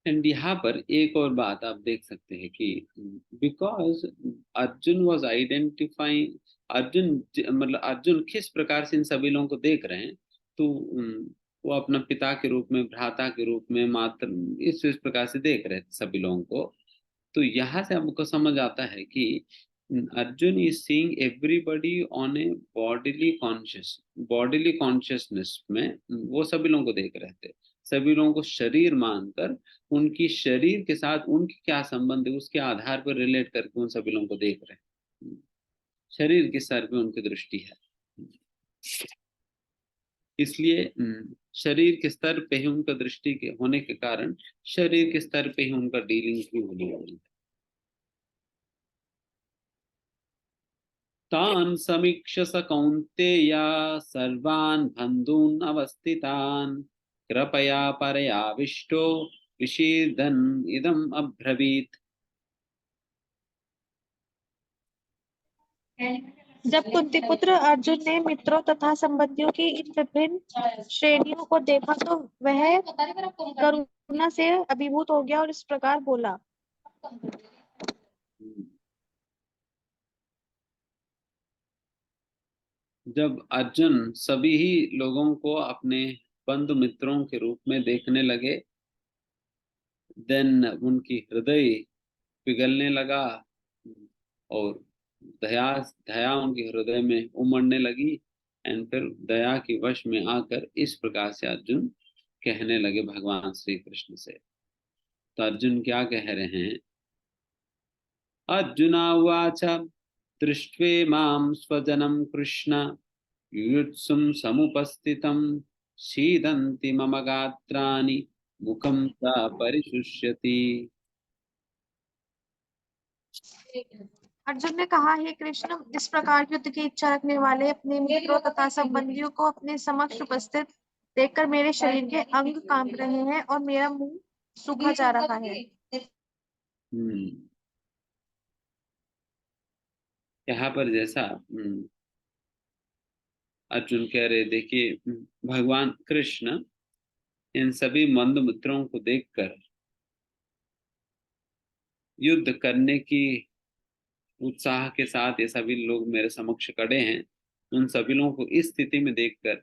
एंड यहाँ पर एक और बात आप देख सकते हैं कि because Arjun was identifying, Arjun मतलब अर्जुन किस प्रकार से इन सभी लोगों को देख रहे हैं, तो वो अपना पिता के रूप में, भ्राता के रूप में, मात्र इस प्रकार से देख रहे थे सभी लोगों को। तो यहाँ से हमको समझ आता है कि Arjun is seeing everybody on A bodily consciousness में, वो सभी लोगों को देख रहे थे, सभी लोगों को शरीर मानकर उनकी शरीर के साथ उनकी क्या संबंध है उसके आधार पर रिलेट करके उन सभी लोगों को देख रहे हैं। शरीर के स्तर पे उनकी दृष्टि है, इसलिए शरीर के स्तर पे ही उनका दृष्टि के होने के कारण शरीर के स्तर पे ही उनका डीलिंग भी होने वाली है। तान समीक्ष स कौन्तेय सर्वान् बन्धून् अवस्थितान् कृपया परयाविष्टो विषीदन् इदम् अब्रवीत्। जब कुंती पुत्र अर्जुन ने मित्रों तथा संबंधियों की इन विभिन्न श्रेणियों को देखा तो वह करुणा से अभिभूत हो गया और इस प्रकार बोला। जब अर्जुन सभी ही लोगों को अपने बंधु मित्रों के रूप में देखने लगे, देन उनकी हृदय पिघलने लगा और दया दया उनके हृदय में उमड़ने लगी। एंड फिर दया के वश में आकर इस प्रकार से अर्जुन कहने लगे भगवान श्री कृष्ण से। तो अर्जुन क्या कह रहे हैं? अर्जुना उवाच दृष्ट्वेमां स्वजनं कृष्ण युयुत्सुं समुपस्थितं सीदन्ति मम गात्राणि मुखं स परिशुष्यति। अर्जुन ने कहा, हे कृष्ण, इस प्रकार युद्ध की इच्छा रखने वाले अपने मित्रों तथा संबंधियों को अपने समक्ष उपस्थित देखकर मेरे शरीर के अंग कांप रहे हैं और मेरा मुंह सूखा जा रहा है। यहाँ पर जैसा अर्जुन कह रहे, देखिए भगवान कृष्ण इन सभी मंद मित्रों को देखकर युद्ध करने की उत्साह के साथ ये सभी लोग मेरे समक्ष खड़े हैं, उन सभी लोगों को इस स्थिति में देखकर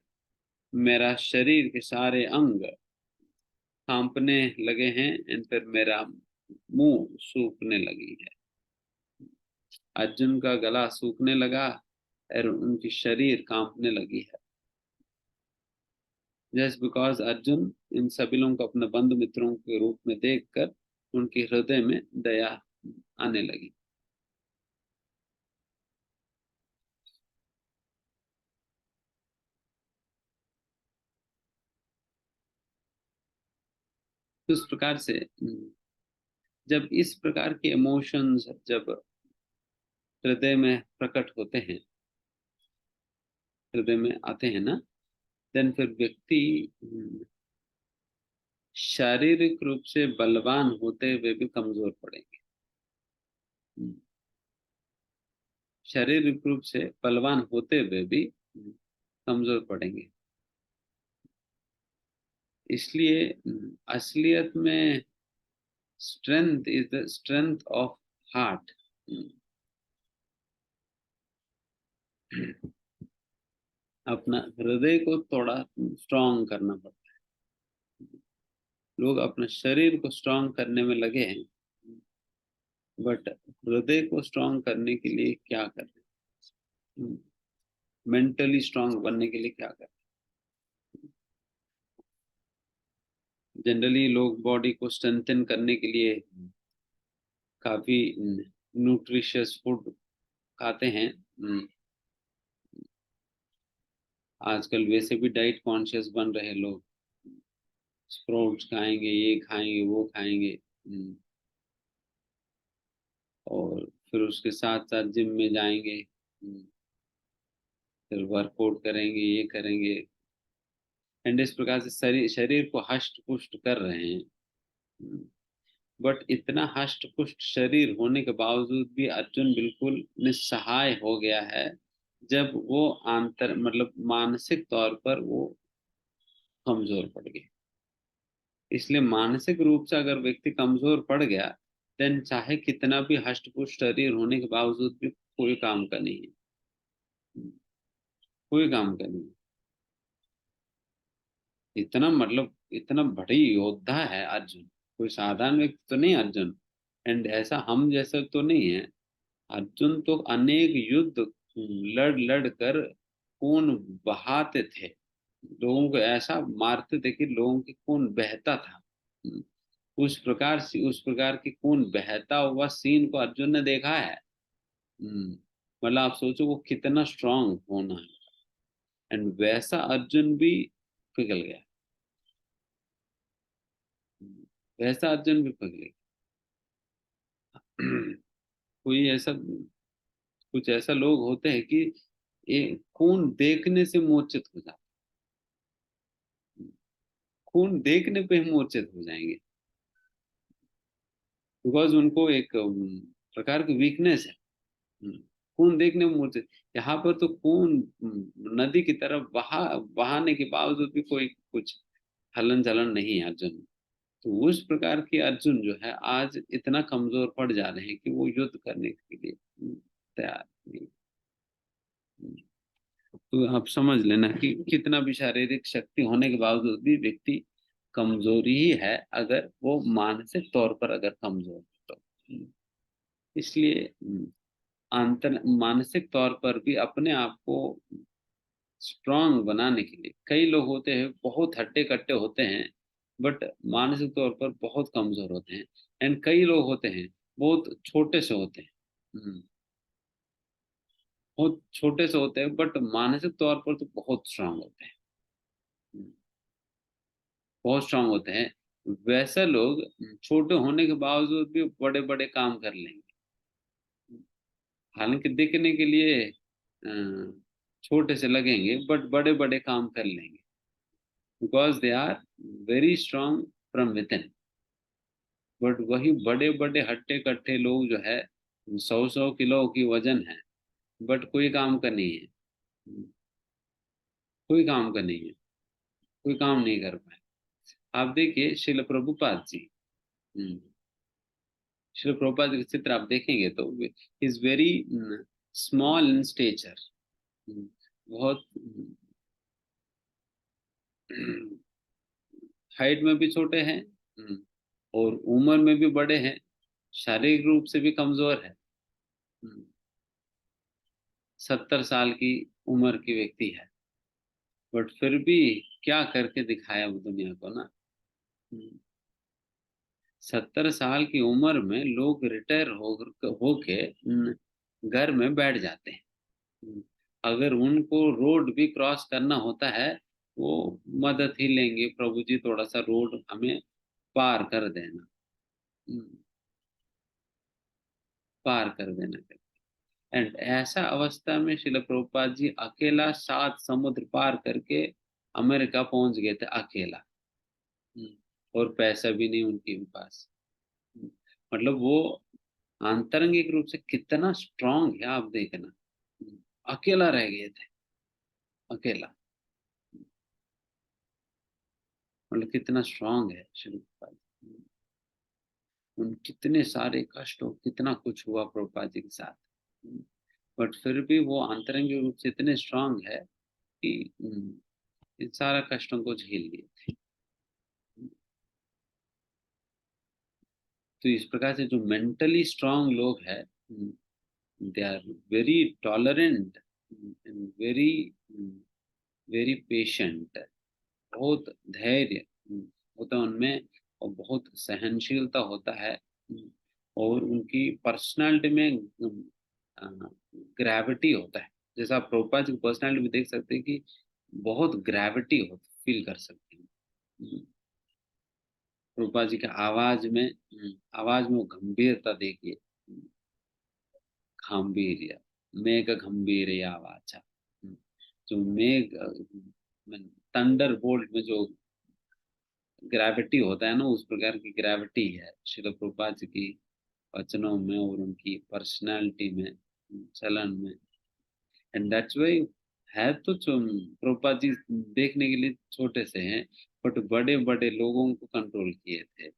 मेरा शरीर के सारे अंग कांपने लगे हैं एंड फिर मेरा मुंह सूखने लगी है। अर्जुन का गला सूखने लगा और उनकी शरीर कांपने लगी है, जस्ट बिकॉज अर्जुन इन सभी लोगों को अपने बंधु मित्रों के रूप में देखकर उनके हृदय में दया आने लगी। तो इस प्रकार से जब इस प्रकार के इमोशंस जब हृदय में प्रकट होते हैं, हृदय में आते हैं ना, देन फिर व्यक्ति शारीरिक रूप से बलवान होते हुए भी कमजोर पड़ेंगे। शारीरिक रूप से बलवान होते हुए भी कमजोर पड़ेंगे। इसलिए असलियत में strength is the strength of heart. अपना हृदय को थोड़ा स्ट्रांग करना पड़ता है। लोग अपने शरीर को स्ट्रांग करने में लगे हैं, बट हृदय को स्ट्रांग करने के लिए क्या कर रहे हैं? मेंटली स्ट्रांग बनने के लिए क्या कर रहे हैं? जनरली लोग बॉडी को स्ट्रेंथन करने के लिए काफी न्यूट्रिशियस फूड खाते हैं। आजकल वैसे भी डाइट कॉन्शियस बन रहे लोग, स्प्राउट्स खाएंगे, ये खाएंगे, वो खाएंगे, और फिर उसके साथ साथ जिम में जाएंगे, फिर वर्कआउट करेंगे, ये करेंगे, एंड इस प्रकार से शरीर शरीर को हष्ट पुष्ट कर रहे हैं। बट इतना हष्ट पुष्ट शरीर होने के बावजूद भी अर्जुन बिल्कुल निस्सहाय हो गया है, जब वो आंतर मतलब मानसिक तौर पर वो कमजोर पड़ गए। इसलिए मानसिक रूप से अगर व्यक्ति कमजोर पड़ गया, देन चाहे कितना भी हष्ट पुष्ट शरीर होने के बावजूद भी कोई काम का नहीं है, कोई काम का नहीं। इतना मतलब इतना बड़ी योद्धा है अर्जुन, कोई साधारण व्यक्ति तो नहीं अर्जुन, एंड ऐसा हम जैसा तो नहीं है। अर्जुन तो अनेक युद्ध लड़ लड़ कर खून बहाते थे, लोगों को ऐसा मारते थे कि लोगों के खून बहता था। उस प्रकार से उस प्रकार की खून बहता हुआ सीन को अर्जुन ने देखा है। मतलब आप सोचो वो कितना स्ट्रांग होना है, एंड वैसा अर्जुन भी पिघल गया। वैसा अर्जुन भी पिघल गया। कोई ऐसा कुछ ऐसा लोग होते हैं कि ये खून देखने से मूर्छित हो जाते, खून देखने पे ही मूर्छित हो जाएंगे, बिकॉज उनको एक प्रकार की वीकनेस है। खून देखने में मूर्छित। यहाँ पर तो खून नदी की तरफ बहाने के बावजूद भी कोई कुछ हलन चलन नहीं है अर्जुन में। तो उस प्रकार के अर्जुन जो है आज इतना कमजोर पड़ जा रहे हैं कि वो युद्ध करने के लिए तैयार नहीं। तो आप समझ लेना कि कितना भी शारीरिक शक्ति होने के बावजूद भी व्यक्ति कमजोरी ही है, अगर वो मानसिक तौर पर अगर कमजोर है तो। इसलिए आंतर मानसिक तौर पर भी अपने आप को स्ट्रांग बनाने के लिए कई लोग होते हैं बहुत हट्टे कट्टे होते हैं, बट मानसिक तौर पर बहुत कमजोर होते हैं, एंड कई लोग होते हैं बहुत छोटे से होते हैं, बहुत छोटे से होते हैं बट मानसिक तौर पर तो बहुत स्ट्रांग होते हैं, बहुत स्ट्रांग होते हैं। वैसे लोग छोटे होने के बावजूद भी बड़े बड़े काम कर लेंगे, हालांकि दिखने के लिए छोटे से लगेंगे बट बड़े बड़े काम कर लेंगे, because they are very strong from within. But वही बड़े बड़े हट्टे कट्टे लोग जो है 100-100 किलो की वजन है, बट कोई काम का नहीं है, कोई काम का नहीं है, कोई काम नहीं कर पाए। आप देखिए शिल प्रभुपाद जी, शिल प्रभुपाद के चित्र आप देखेंगे तो is very small in stature, बहुत हाइट में भी छोटे हैं, और उम्र में भी बड़े हैं, शारीरिक रूप से भी कमजोर है। 70 साल की उम्र की व्यक्ति है, बट फिर भी क्या करके दिखाया वो दुनिया को ना। 70 साल की उम्र में लोग रिटायर होके घर में बैठ जाते हैं। अगर उनको रोड भी क्रॉस करना होता है, वो मदद ही लेंगे, प्रभु जी थोड़ा सा रोड हमें पार कर देना, पार कर देना। एंड ऐसा अवस्था में शिल प्रभुपाद जी अकेला 7 समुद्र पार करके अमेरिका पहुंच गए थे, अकेला। और पैसा भी नहीं उनके पास। मतलब वो आंतरिक रूप से कितना स्ट्रांग है, आप देखना। अकेला रह गए थे, अकेला। मतलब कितना स्ट्रांग है शिल प्रभुपाद जी। उन कितने सारे कष्ट हो, कितना कुछ हुआ प्रभुपाद जी के साथ, बट फिर भी वो आंतरिक रूप से इतने स्ट्रांग है कि इन सारा कष्टों को झेल लिए थे। तो इस प्रकार से जो मेंटली स्ट्रांग लोग हैं, they are very tolerant and very very patient. बहुत धैर्य होता है उनमें, और बहुत सहनशीलता होता है। और उनकी पर्सनालिटी में ग्रेविटी होता है। जैसा आप प्रभुपाद जी की पर्सनालिटी में देख सकते हैं कि बहुत ग्रेविटी हो, फील कर सकते हैं। प्रभुपाद जी के आवाज में वो गंभीरता देखिए। गांभीर्य, मेघ गंभीर आवाज। जो मेघ थंडर बोल्ट में जो ग्रेविटी होता है ना, उस प्रकार की ग्रेविटी है श्रील प्रभुपाद जी की वचनों में और उनकी पर्सनालिटी में, चलन में। एंड दैट्स वाई है तो प्रभुपाद जी देखने के लिए छोटे से हैं, बट बड़े बड़े लोगों को कंट्रोल किए थे।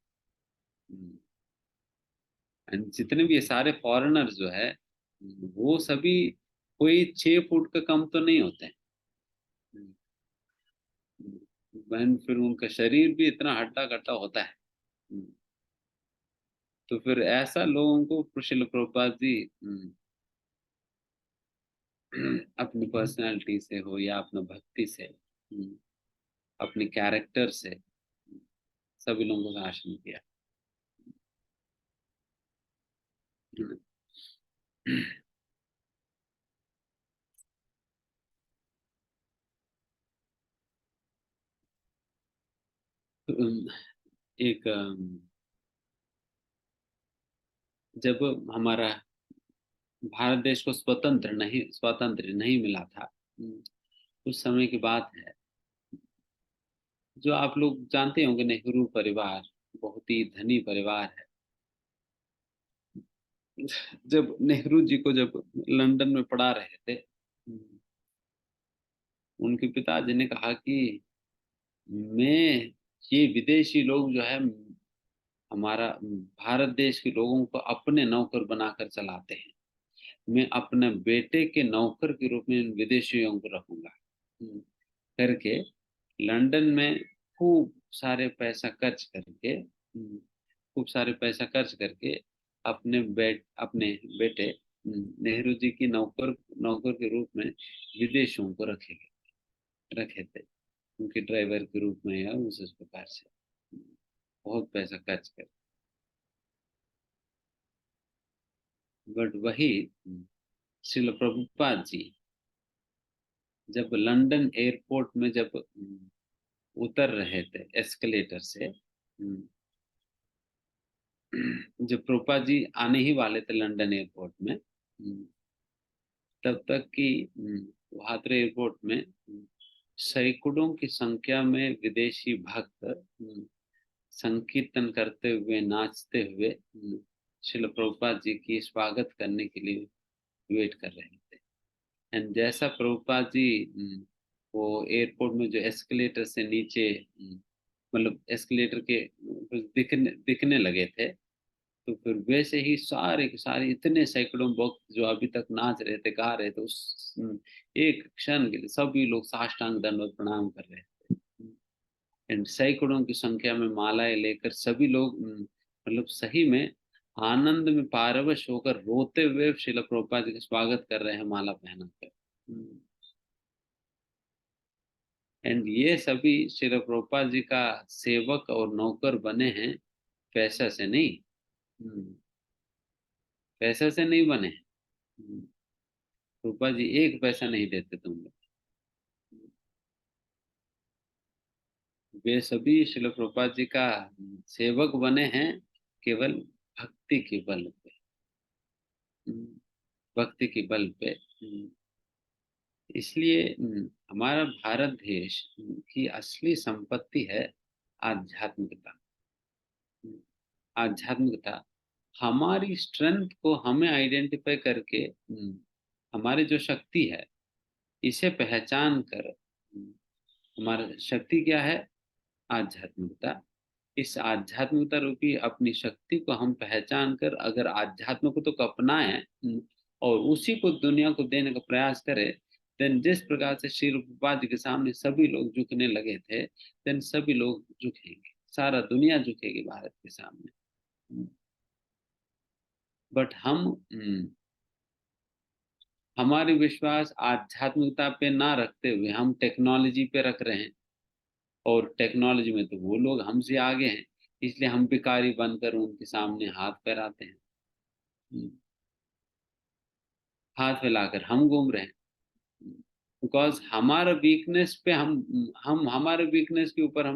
एंड जितने भी ये सारे फॉरेनर्स जो है, वो सभी कोई 6 फुट का कम तो नहीं होते हैं। बहन फिर उनका शरीर भी इतना हट्टा कट्टा होता है। तो फिर ऐसा लोगों को श्रील प्रभुपाद जी अपनी पर्सनालिटी से हो या अपना भक्ति से, अपने कैरेक्टर से सभी लोगों का शासन किया। तो, एक जब हमारा भारत देश को स्वतंत्र नहीं मिला था, उस समय की बात है। जो आप लोग जानते होंगे, नेहरू परिवार बहुत ही धनी परिवार है। जब नेहरू जी को जब लंदन में पढ़ा रहे थे, उनके पिताजी ने कहा कि मैं ये विदेशी लोग जो है हमारा भारत देश के लोगों को अपने नौकर बनाकर चलाते हैं, मैं अपने बेटे के नौकर के रूप में इन विदेशियों को रखूंगा करके लंदन में खूब सारे पैसा खर्च करके, अपने बेटे नेहरू जी की नौकर नौकर के रूप में विदेशियों को रखे थे, उनके ड्राइवर के रूप में या उस प्रकार से बहुत पैसा खर्च कर। बट वही श्रील प्रभुपाद जी जब लंदन एयरपोर्ट में जब उतर रहे थे एस्केलेटर से, जब प्रभुपाद जी आने ही वाले थे लंदन एयरपोर्ट में, तब तक कि हाथरे एयरपोर्ट में सैकड़ों की संख्या में विदेशी भक्त संकीर्तन करते हुए, नाचते हुए श्रील प्रभुपाद जी की स्वागत करने के लिए वेट कर रहे थे। एंड जैसा प्रभुपाद जी वो एयरपोर्ट में जो एस्केलेटर से नीचे मतलब एस्केलेटर के दिखने लगे थे, तो फिर वैसे ही सारे के सारे इतने सैकड़ों भक्त जो अभी तक नाच रहे थे, गा रहे थे, उस एक क्षण के लिए सभी लोग साष्टांग दंडवत प्रणाम कर रहे थे। एंड सैकड़ों की संख्या में मालाएं लेकर सभी लोग मतलब सही में आनंद में पारवश होकर रोते हुए श्रील प्रभुपाद जी का स्वागत कर रहे हैं माला पहनाकर। एंड ये सभी श्रील प्रभुपाद जी का सेवक और नौकर बने हैं पैसा से नहीं, पैसा से नहीं बने। रूपा जी एक पैसा नहीं देते तुम लोग। वे सभी श्रील प्रभुपाद जी का सेवक बने हैं केवल भक्ति के बल पे, भक्ति के बल पे। इसलिए हमारा भारत देश की असली संपत्ति है आध्यात्मिकता। आध्यात्मिकता हमारी स्ट्रेंथ को हमें आइडेंटिफाई करके हमारी जो शक्ति है इसे पहचान कर, हमारा शक्ति क्या है? आध्यात्मिकता। इस आध्यात्मिकता रूपी अपनी शक्ति को हम पहचान कर अगर आध्यात्म को तो अपनाएं और उसी को दुनिया को देने का प्रयास करें, देन जिस प्रकार से श्री रूपपाद जी के सामने सभी लोग झुकने लगे थे, देन सभी लोग झुकेंगे, सारा दुनिया झुकेगी भारत के सामने। बट हमारे विश्वास आध्यात्मिकता पे ना रखते हुए हम टेक्नोलॉजी पे रख रहे हैं, और टेक्नोलॉजी में तो वो लोग हमसे आगे हैं, इसलिए हम भिखारी बनकर उनके सामने हाथ फैलाते हैं, हाथ फैलाकर हम घूम रहे हैं। बिकॉज हमारा वीकनेस पे हम हमारे वीकनेस के ऊपर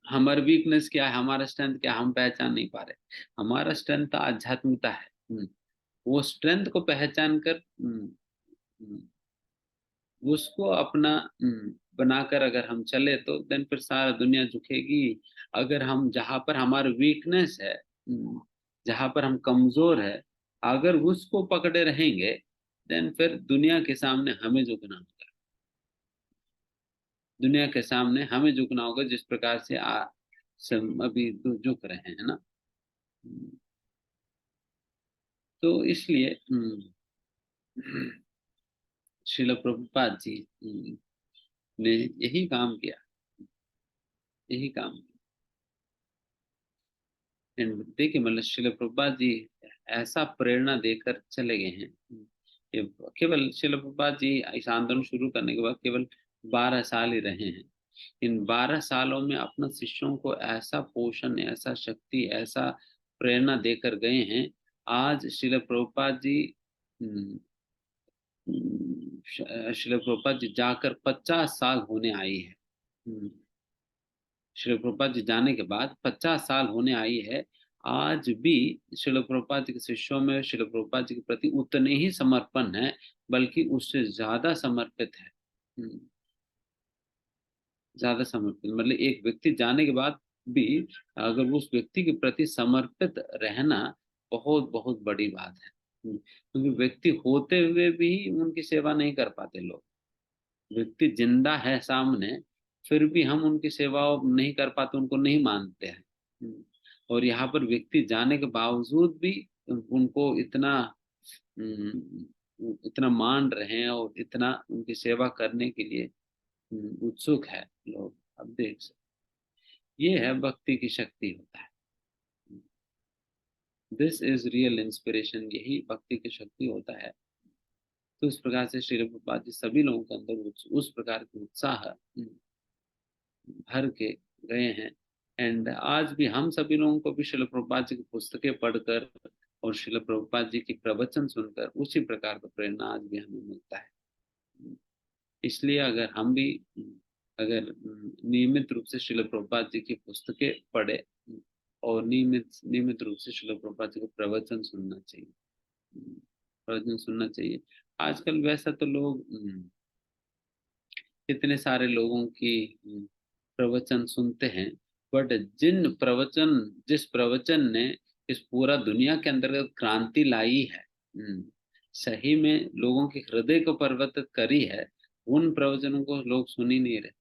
हमारा वीकनेस क्या है, हमारा स्ट्रेंथ क्या है, हम पहचान नहीं पा रहे। हमारा स्ट्रेंथ आध्यात्मिकता है। वो स्ट्रेंथ को पहचान कर उसको अपना बनाकर अगर हम चले तो देन फिर सारा दुनिया झुकेगी। अगर हम जहां पर हमारा वीकनेस है, जहां पर हम कमजोर है, अगर उसको पकड़े रहेंगे देन फिर दुनिया के सामने हमें झुकना होगा। दुनिया के सामने हमें झुकना होगा जिस प्रकार से अभी झुक रहे हैं ना। तो इसलिए श्रील प्रभुपाद जी ने यही काम किया, यही काम। देखिए मतलब श्रील प्रभुपाद जी ऐसा प्रेरणा देकर चले गए हैं। केवल श्रील प्रभुपाद जी इस आंदोलन शुरू करने के बाद केवल 12 साल ही रहे हैं। इन 12 सालों में अपना शिष्यों को ऐसा पोषण, ऐसा शक्ति, ऐसा प्रेरणा देकर गए हैं। आज श्रील प्रभुपाद जी श्रील प्रभुपाद जी जाकर 50 साल होने आई है। श्रील प्रभुपाद जी जाने के बाद 50 साल होने आई है। आज भी श्रील प्रभुपाद जी के शिष्यों में श्रील प्रभुपाद जी के प्रति उतने ही समर्पण है, बल्कि उससे ज्यादा समर्पित है। ज्यादा समर्पित मतलब एक व्यक्ति जाने के बाद भी अगर उस व्यक्ति के प्रति समर्पित रहना बहुत बहुत बड़ी बात है। क्योंकि व्यक्ति होते हुए भी उनकी सेवा नहीं कर पाते लोग। व्यक्ति जिंदा है सामने, फिर भी हम उनकी सेवा नहीं कर पाते, उनको नहीं मानते हैं। और यहाँ पर व्यक्ति जाने के बावजूद भी उनको इतना मान रहे हैं और इतना उनकी सेवा करने के लिए उत्सुक है लोग। अब देख सकते, ये है भक्ति की शक्ति होता है। दिस इज रियल इंस्पिरेशन, यही भक्ति की शक्ति होता है। तो इस प्रकार से श्री प्रभुपाद जी सभी लोगों के अंदर उस प्रकार के उत्साह भर के गए हैं। एंड आज भी हम सभी लोगों को भी श्रील प्रभुपाद जी की पुस्तकें पढ़कर और श्रील प्रभुपाद जी की प्रवचन सुनकर उसी प्रकार का प्रेरणा आज भी हमें मिलता है। इसलिए अगर हम भी अगर नियमित रूप से श्रील प्रभुपाद जी की पुस्तकें पढ़े और नियमित रूप से श्रील प्रभुपाद जी को प्रवचन सुनना चाहिए। आजकल वैसा तो लोग इतने सारे लोगों की प्रवचन सुनते हैं, बट जिस प्रवचन ने इस पूरा दुनिया के अंतर्गत क्रांति लाई है, सही में लोगों के हृदय को परिवर्तित करी है, उन प्रवचनों को लोग सुन ही नहीं रहे।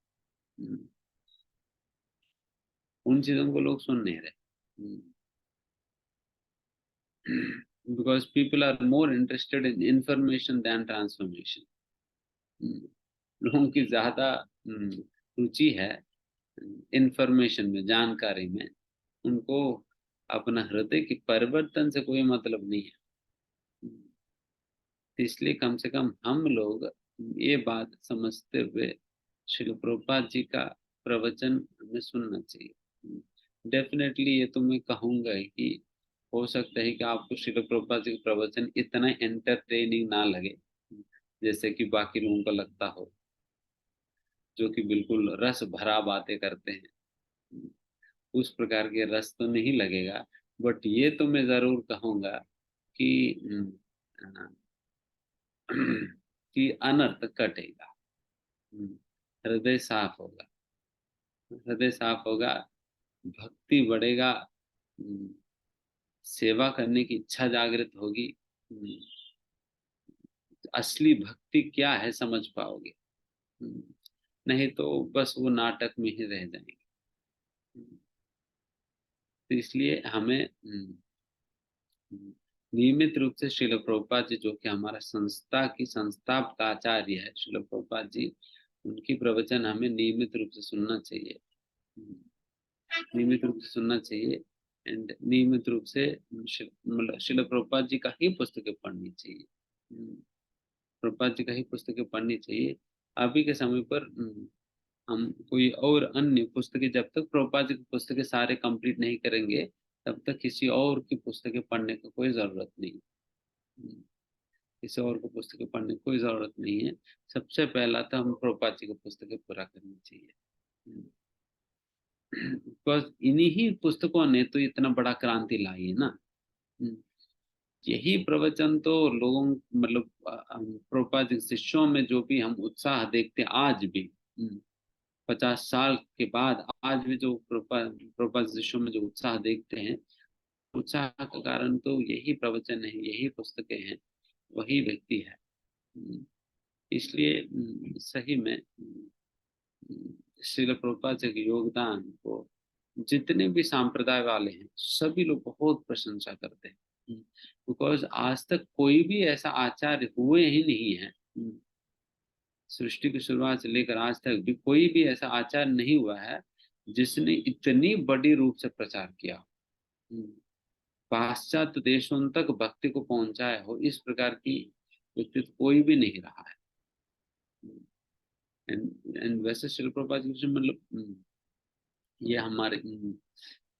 उन चीजों को लोग सुन नहीं रहे। Because people are more interested in information than transformation. लोगों की ज्यादा रुचि है इंफॉर्मेशन में, जानकारी में। उनको अपना हृदय के परिवर्तन से कोई मतलब नहीं है। इसलिए कम से कम हम लोग ये बात समझते हुए श्री प्रभुपाद जी का प्रवचन हमें सुनना चाहिए। डेफिनेटली ये तो मैं कहूंगा कि हो सकता है कि आपको श्रील प्रभुपाद जी का प्रवचन इतना एंटरटेनिंग ना लगे जैसे कि बाकी लोगों को लगता हो, जो कि बिल्कुल रस भरा बातें करते हैं। उस प्रकार के रस तो नहीं लगेगा, बट ये तो मैं जरूर कहूंगा कि कि अनर्थ कटेगा। हृदय साफ होगा, हृदय साफ होगा, भक्ति बढ़ेगा, सेवा करने की इच्छा जागृत होगी, असली भक्ति क्या है समझ पाओगे। नहीं तो बस वो नाटक में ही रह जाएंगे। तो इसलिए हमें नियमित रूप से श्रील प्रभुपाद जी, जो कि हमारा संस्था की संस्थापक आचार्य है श्रील प्रभुपाद जी, उनकी प्रवचन हमें नियमित रूप से सुनना चाहिए। नियमित रूप से सुनना चाहिए एंड नियमित रूप से मतलब श्रील प्रभुपाद जी का ही पुस्तकें पढ़नी चाहिए। प्रभुपाद जी का ही पुस्तकें पढ़नी चाहिए। अभी के समय पर हम कोई और अन्य पुस्तकें, जब तक प्रभुपाद जी की पुस्तकें सारे कंप्लीट नहीं करेंगे तब तक किसी और की पुस्तकें पढ़ने की कोई जरूरत नहीं। किसी और को पुस्तकें पढ़ने की कोई जरूरत नहीं है। सबसे पहला तो हम प्रभुपाद जी की पुस्तकें पूरा करनी चाहिए। बिकॉज इन्हीं ही पुस्तकों ने तो इतना बड़ा क्रांति लाई है ना। यही प्रवचन तो लोगों मतलब प्रभुपाद जी के शिष्यों में जो भी हम उत्साह देखते हैं आज भी, 50 साल के बाद आज भी जो प्रभुपाद शिष्यों में जो उत्साह देखते हैं, उत्साह का कारण तो यही प्रवचन है, यही पुस्तकें हैं, वही व्यक्ति है। इसलिए सही में श्रील प्रभुपाद जी के योगदान को जितने भी संप्रदाय वाले हैं सभी लोग बहुत प्रशंसा करते हैं। बिकॉज आज तक कोई भी ऐसा आचार्य हुए ही नहीं है, सृष्टि की शुरुआत से लेकर आज तक भी कोई भी ऐसा आचार्य नहीं हुआ है जिसने इतनी बड़ी रूप से प्रचार किया, पाश्चात्य देशों तक भक्ति को पहुंचाया हो, इस प्रकार की व्यक्तित्व कोई भी नहीं रहा है। एंड वैसे श्रील प्रभुपाद जी मतलब ये हमारे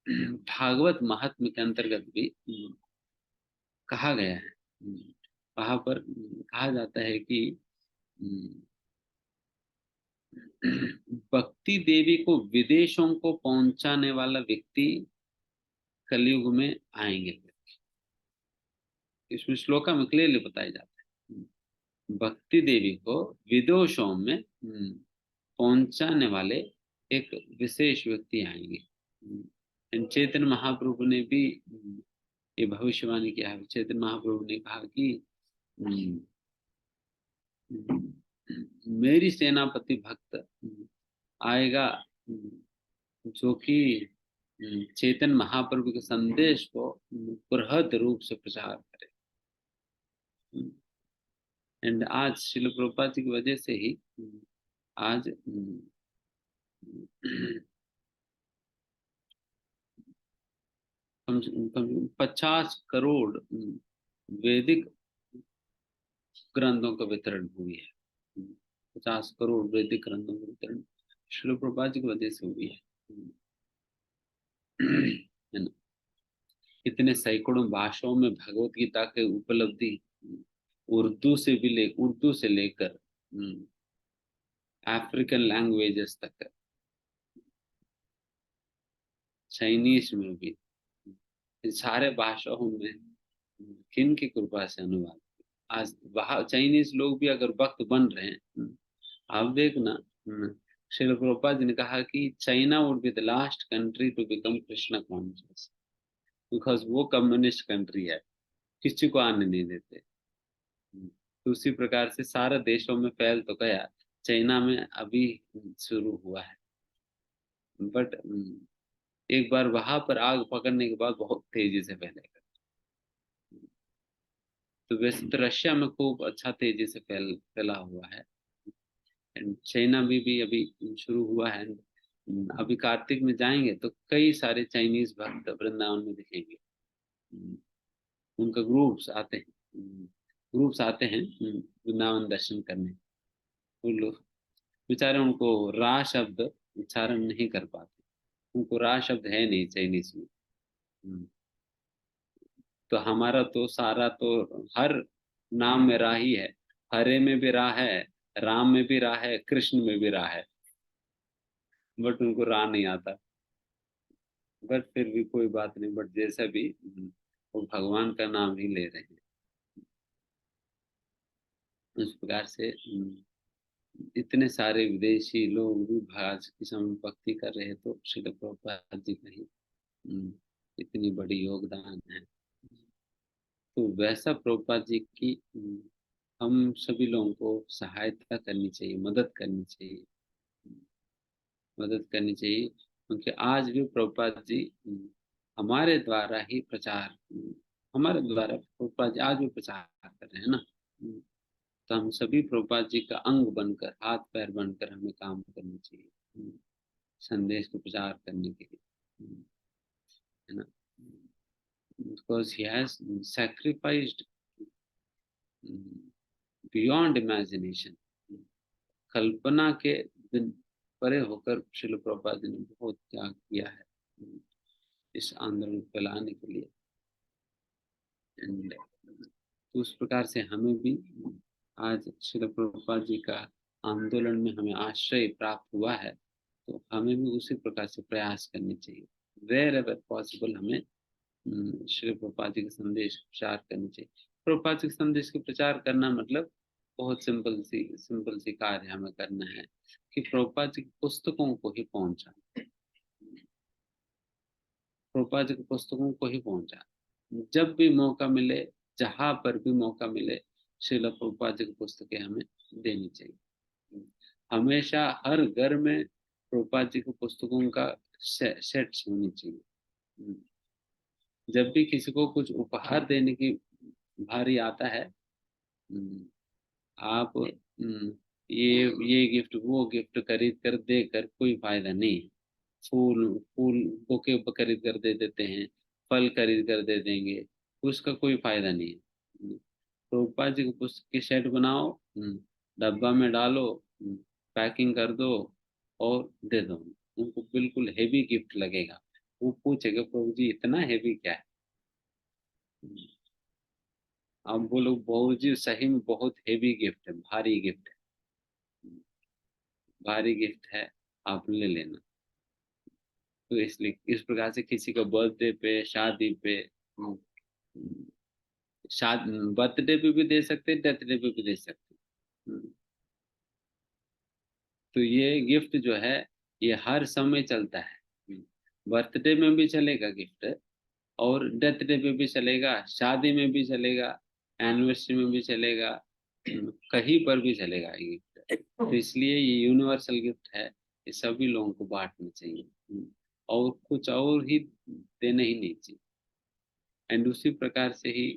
भागवत महात्म्य के अंतर्गत भी कहा गया है। वहां पर कहा जाता है कि भक्ति देवी को विदेशों को पहुंचाने वाला व्यक्ति कलयुग में आएंगे। इसमें श्लोका में क्लियरली बताया जाता है भक्ति देवी को विदेशों में पहुंचाने वाले एक विशेष व्यक्ति आएंगे। चैतन्य महाप्रभु ने भी ये भविष्यवाणी किया है। चैतन्य महाप्रभु ने कहा कि मेरी सेनापति भक्त आएगा जो कि चैतन्य महाप्रभु के संदेश को बृहद रूप से प्रचार करे। एंड आज श्रील प्रभुपाद जी की वजह से ही आज 50 करोड़ वैदिक ग्रंथों का वितरण हुई है। 50 करोड़ वैदिक ग्रंथों का वितरण श्रील प्रभुपाद जी की वजह से हुई है ना। इतने सैकड़ों भाषाओं में भगवत गीता के उपलब्धि उर्दू से लेकर अफ्रीकन लैंग्वेजेस तक, चाइनीज में भी, सारे भाषाओं में किन की कृपा से अनुवाद। आज वहां चाइनीज लोग भी अगर भक्त बन रहे हैं, आप देखना श्रील प्रभुपाद जी ने कहा कि China would be the last country to become Krishna conscious, because वो कम्युनिस्ट कंट्री है, किसी को आने नहीं देते। तो उसी प्रकार से सारा देशों में फैल तो गया, चाइना में अभी शुरू हुआ है, बट एक बार वहां पर आग पकड़ने के बाद बहुत तेजी से फैलेगा। तो वैसे तो रशिया में खूब अच्छा तेजी से फैला हुआ है, एंड चाइना में भी अभी शुरू हुआ है। अभी कार्तिक में जाएंगे तो कई सारे चाइनीज भक्त वृंदावन में दिखेंगे। उनका ग्रुप्स आते हैं वृंदावन दर्शन करने। वो लोग बेचारे उनको रा शब्द उच्चारण नहीं कर पाते, उनको रा शब्द है नहीं चाइनीज में। तो हमारा तो सारा तो हर नाम में रा ही है। हरे में भी रा है, राम में भी रा है, कृष्ण में भी रा है, बट उनको रा नहीं आता। बट फिर भी कोई बात नहीं, बट जैसा भी वो भगवान का नाम ही ले रहे हैं। उस प्रकार से इतने सारे विदेशी लोग भी आज की समय में भक्ति कर रहे हैं, तो श्रील प्रभुपाद जी का ही इतनी बड़ी योगदान है। तो वैसा प्रभुपाद जी की हम सभी लोगों को सहायता करनी चाहिए, मदद करनी चाहिए, मदद करनी चाहिए। क्योंकि आज भी प्रभुपाद जी हमारे द्वारा ही प्रचार, हमारे द्वारा प्रभुपाद जी आज भी प्रचार कर रहे हैं ना। तो हम सभी प्रभुपाद जी का अंग बनकर, हाथ पैर बनकर हमें काम करना चाहिए, संदेश को प्रचार करने के लिए, है ना। Because he has sacrificed beyond imagination, कल्पना के दिन परे होकर श्रील प्रभुपाद जी ने बहुत त्याग किया है इस आंदोलन को फैलाने के लिए। एंड तो उस प्रकार से हमें भी आज श्रील प्रभुपाद जी का आंदोलन में हमें आश्रय प्राप्त हुआ है, तो हमें भी उसी प्रकार से प्रयास करने चाहिए। वेर एवर पॉसिबल हमें श्री प्रभुपाद जी के संदेश प्रचार करनी चाहिए। प्रभुपाद जी के संदेश के प्रचार करना मतलब बहुत सिंपल सी कार्य हमें करना है कि प्रभुपाद जी की पुस्तकों को ही पहुंचा, प्रभुपाद जी की पुस्तकों को ही पहुंचा। जब भी मौका मिले, जहां पर भी मौका मिले, श्रील प्रभुपाद जी की पुस्तकें हमें देनी चाहिए। हमेशा हर घर में प्रभुपाद जी की पुस्तकों का सेट्स होनी चाहिए। जब भी किसी को कुछ उपहार देने की भारी आता है, आप ये गिफ्ट वो गिफ्ट खरीद कर देकर कोई फायदा नहीं है। फूल फूल बुके खरीद कर दे देते हैं, फल खरीद कर दे देंगे, उसका कोई फायदा नहीं है। प्रभुपाद जी की पुस्तक की सेट बनाओ, डब्बा में डालो, पैकिंग कर दो और दे दो। उनको बिल्कुल हेवी गिफ्ट लगेगा। वो पूछेगा प्रभु जी इतना हेवी क्या है। आप बोलो बहू जी सही में बहुत हेवी गिफ्ट है, भारी गिफ्ट है, भारी गिफ्ट है, आप ले लेना। तो इसलिए इस प्रकार से किसी का बर्थडे पे, शादी पे, बर्थडे पे भी दे सकते, डेथ डे पे भी दे सकते। तो ये गिफ्ट जो है ये हर समय चलता है। बर्थडे में भी चलेगा गिफ्ट, और डेथ डे पे भी चलेगा, शादी में भी चलेगा, एनिवर्सरी में भी चलेगा, कहीं पर भी चलेगा ये गिफ्ट। तो इसलिए ये यूनिवर्सल गिफ्ट है, ये सभी लोगों को बांटना चाहिए, और कुछ और ही देना ही नहीं चाहिए। एंड उसी प्रकार से ही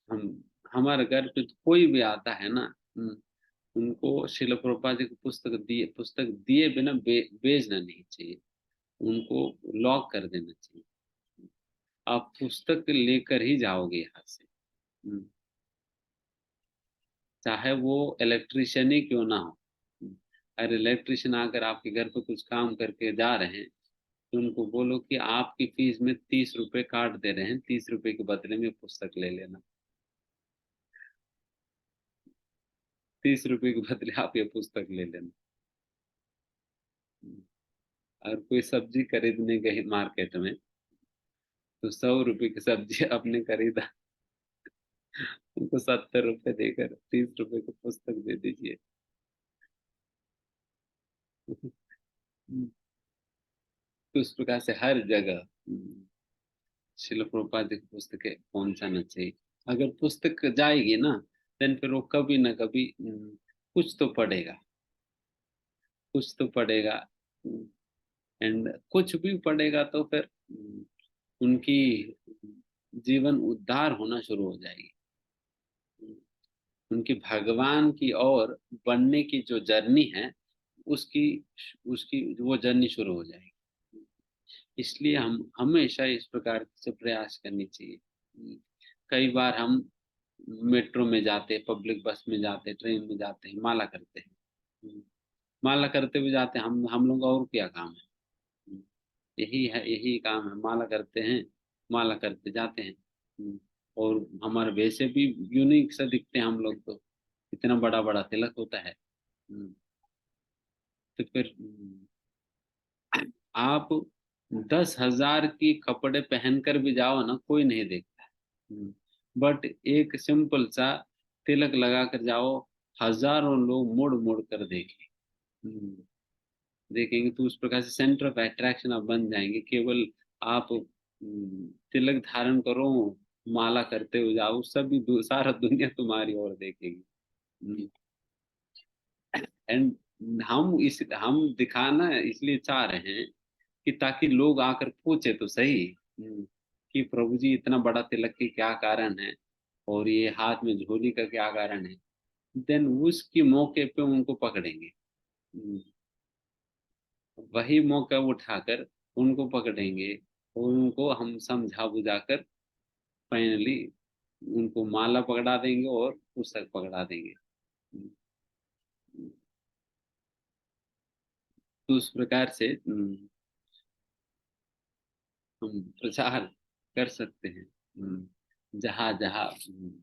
हम हमारे घर पे कोई भी आता है ना, उनको श्रील प्रभुपाद जी को पुस्तक दिए बिना भेजना नहीं चाहिए, उनको लॉक कर देना चाहिए। आप पुस्तक लेकर ही जाओगे यहाँ से, चाहे वो इलेक्ट्रिशियन ही क्यों ना हो। अरे इलेक्ट्रिशियन आकर आपके घर पे कुछ काम करके जा रहे हैं, तो उनको बोलो कि आपकी फीस में 30 रुपए काट दे रहे हैं, 30 रुपए के बदले में पुस्तक ले लेना। 30 रुपए के बदले आप ये पुस्तक ले लेना। और कोई सब्जी खरीदने गए मार्केट में, तो 100 रुपए की सब्जी आपने खरीदा, उनको 70 रुपए देकर 30 रुपए की पुस्तक दे दीजिए। तो उस प्रकार से हर जगह श्रील प्रभुपाद की पुस्तकें पहुंचाना चाहिए। अगर पुस्तक जाएगी ना, देन फिर वो कभी ना कभी कुछ तो पढ़ेगा, कुछ तो पढ़ेगा। एंड कुछ भी पढ़ेगा तो फिर उनकी जीवन उद्धार होना शुरू हो जाएगी। उनकी भगवान की ओर बढ़ने की जो जर्नी है, उसकी उसकी वो जर्नी शुरू हो जाएगी। इसलिए हम हमेशा इस प्रकार से प्रयास करनी चाहिए। कई बार हम मेट्रो में जाते, पब्लिक बस में जाते, ट्रेन में जाते हैं, माला करते हैं, माला करते हुए जाते हैं। हम लोग और क्या काम है, यही है, यही काम है, माला करते हैं, माला करते जाते हैं। और हमारे वैसे भी यूनिक सा दिखते हैं हम लोग, तो इतना बड़ा बड़ा तिलक होता है। तो फिर आप 10,000 की कपड़े पहनकर भी जाओ ना, कोई नहीं देखता है। बट एक सिंपल सा तिलक लगा कर जाओ, हजारों लोग मुड़ मुड़ कर देखेंगे, तो उस प्रकार से सेंटर ऑफ अट्रैक्शन आप बन जाएंगे। केवल आप तिलक धारण करो, माला करते हुए जाओ, सभी सारा दुनिया तुम्हारी ओर देखेगी। एंड हम दिखाना इसलिए चाह रहे हैं कि ताकि लोग आकर पूछे तो सही, कि प्रभु जी इतना बड़ा तिलक के क्या कारण है, और ये हाथ में झोली का क्या कारण है। देन उसकी मौके पे उनको पकड़ेंगे। हम्म, वही मौका उठाकर उनको पकड़ेंगे, और उनको हम समझा बुझाकर फाइनली उनको माला पकड़ा देंगे और पुस्तक पकड़ा देंगे। तो उस प्रकार से हम प्रचार कर सकते हैं। जहाँ जहाँ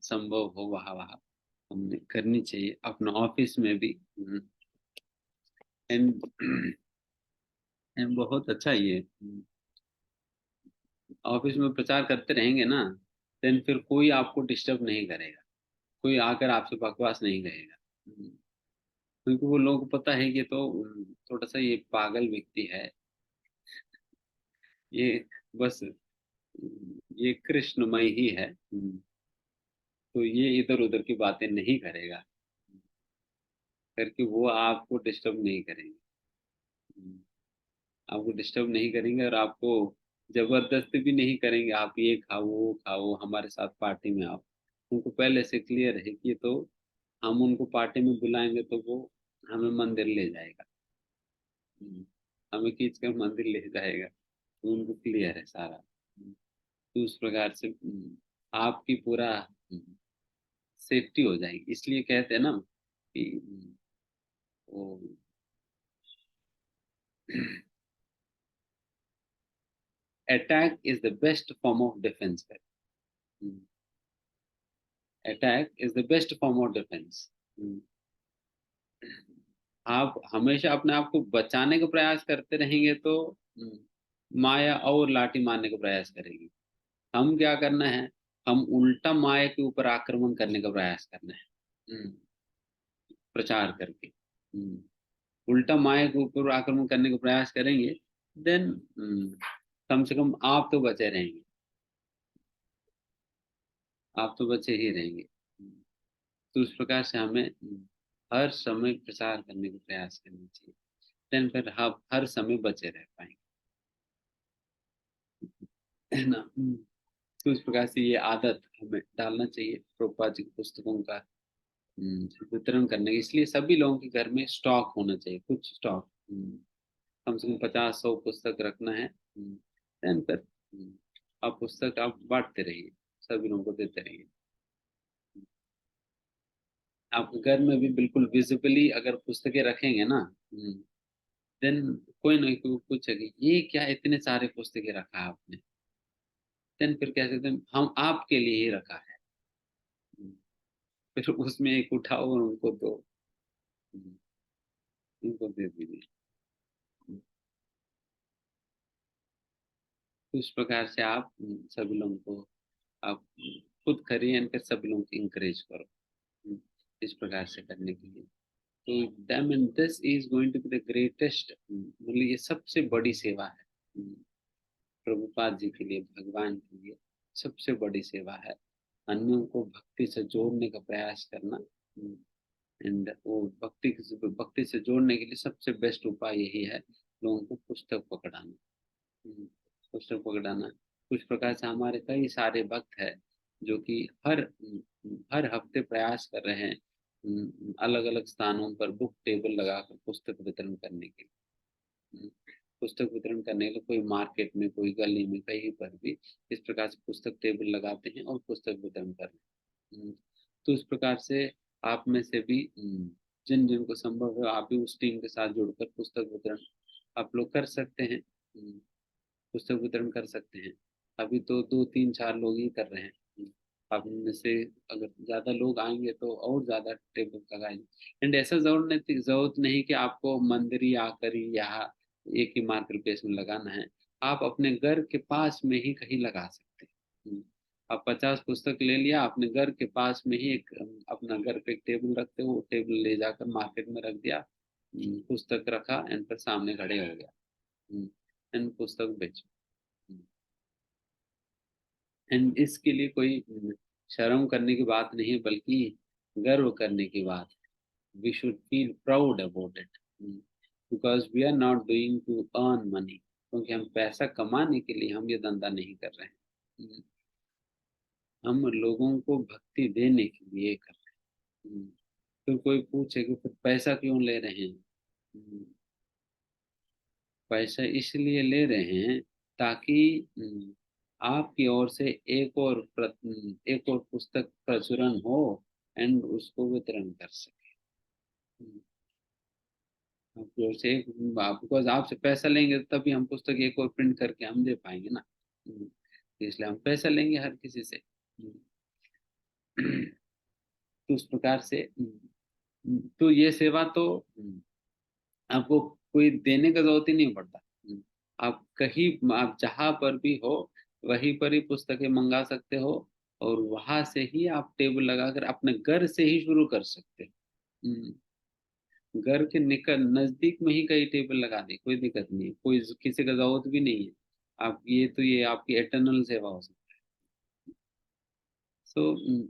संभव हो वहाँ वहाँ हमने करनी चाहिए, अपना ऑफिस में भी। एंड बहुत अच्छा ये ऑफिस में प्रचार करते रहेंगे ना, देन फिर कोई आपको डिस्टर्ब नहीं करेगा, कोई आकर आपसे बकवास नहीं करेगा। क्योंकि वो लोग को पता है कि तो थोड़ा सा ये पागल व्यक्ति है, ये बस ये कृष्णमय ही है। तो ये इधर उधर की बातें नहीं करेगा, करके वो आपको डिस्टर्ब नहीं करेंगे। आपको डिस्टर्ब नहीं करेंगे, और आपको जबरदस्ती भी नहीं करेंगे, आप ये खाओ वो खाओ, हमारे साथ पार्टी में आओ। उनको पहले से क्लियर है कि तो हम उनको पार्टी में बुलाएंगे तो वो हमें मंदिर ले जाएगा। हमें खींच कर मंदिर ले जाएगा, तो उनको क्लियर है सारा। तो उस प्रकार से आपकी पूरा सेफ्टी हो जाएगी। इसलिए कहते हैं ना कि वो attack is the best form of defence. Attack is the best form of defence. आप हमेशा अपने आप को बचाने का प्रयास करते रहेंगे तो माया और लाठी मारने का प्रयास करेगी। हम क्या करना है, हम उल्टा माया के ऊपर आक्रमण करने का प्रयास करना है। प्रचार करके उल्टा माया के ऊपर आक्रमण करने का प्रयास करेंगे, देन कम से कम आप तो बचे रहेंगे, आप तो बचे ही रहेंगे। तो उस प्रकार से हमें हर समय प्रचार करने का प्रयास करना चाहिए, देन फिर हम हर समय बचे रह पाएंगे, है ना। तो इस प्रकार से ये आदत हमें डालना चाहिए, प्रभुपाद जी की पुस्तकों का वितरण करने की। इसलिए सभी लोगों के घर में स्टॉक होना चाहिए, कुछ स्टॉक, कम से कम 50-100 पुस्तक रखना है। देन फिर आप पुस्तक आप बांटते रहिए, सभी लोगों को देते रहिए। आप घर में भी बिल्कुल विजिबली अगर पुस्तकें रखेंगे ना, देन कोई ना कोई पूछेगा ये क्या इतने सारे पुस्तकें रखा है आपने। देन फिर कह सकते हैं हम आपके लिए ही रखा है। फिर उसमें एक उठाओ और उनको दो, उनको दे दीजिए। तो इस प्रकार से आप सभी लोगों को आप खुद करिए, एंड फिर सभी लोगों को इंकरेज करो इस प्रकार से करने के लिए। तो this is going to be the greatest, मतलब ये सबसे बड़ी सेवा है प्रभुपाद जी के लिए, भगवान के लिए सबसे बड़ी सेवा है। अन्यों को भक्ति से जोड़ने का प्रयास करना, एंड वो भक्ति से जोड़ने के लिए सबसे बेस्ट उपाय यही है, लोगों को पुस्तक पकड़ाना। पुस्तक पकड़ाना। कुछ प्रकार से हमारे कई सारे भक्त है जो कि हर हफ्ते प्रयास कर रहे हैं अलग अलग स्थानों पर बुक टेबल लगाकर पुस्तक वितरण करने के लिए। पुस्तक वितरण करने के लिए कोई मार्केट में, कोई गली में, कहीं पर भी इस प्रकार से पुस्तक टेबल लगाते हैं और पुस्तक वितरण कर रहे हैं। तो इस प्रकार से आप में से भी जिन जिन को संभव है, आप भी उस टीम के साथ जुड़कर पुस्तक वितरण आप लोग कर सकते हैं। पुस्तक वितरण कर सकते हैं। अभी तो 2 3 4 लोग ही कर रहे हैं। आप में से अगर ज्यादा लोग आएंगे तो और ज्यादा टेबल लगाएंगे। एंड ऐसा जरूरत नहीं कि आपको मंदिर ही आकर ही यहाँ एक ही मार्केट प्लेस में लगाना है। आप अपने घर के पास में ही कहीं लगा सकते हैं। आप 50 पुस्तक ले लिया, अपने घर के पास में ही एक अपना घर पे एक टेबल रखते हो, वो टेबल ले जाकर मार्केट में रख दिया, पुस्तक रखा एंड फिर सामने खड़े हो गया, एंड पुस्तक बेचो। एंड इसके लिए कोई शर्म करने की बात नहीं है, बल्कि गर्व करने की बात है। We should feel proud about it, because we are not doing to earn money, क्योंकि हम पैसा कमाने के लिए हम ये धंधा नहीं कर रहे हैं। हम लोगों को भक्ति देने के लिए कर रहे हैं। फिर कोई पूछे कि फिर पैसा क्यों ले रहे हैं? पैसा इसलिए ले रहे हैं ताकि आपकी ओर से एक और पुस्तक प्रचुरन हो एंड उसको वितरण कर सके। आपकी ओर से एक, बिकॉज आपसे पैसा लेंगे तभी हम पुस्तक एक और प्रिंट करके हम दे पाएंगे ना। इसलिए हम पैसा लेंगे हर किसी से। तो उस प्रकार से तो ये सेवा तो आपको कोई देने का जरूरत ही नहीं पड़ता। आप कहीं, आप जहां पर भी हो वहीं पर ही पुस्तकें मंगा सकते हो, और वहां से ही आप टेबल लगाकर अपने घर से ही शुरू कर सकते हो। घर के निकट नजदीक में ही कई टेबल लगा दी, कोई दिक्कत नहीं है, कोई किसी का जरूरत भी नहीं है। आप ये आपकी एटर्नल सेवा हो सकती है। तो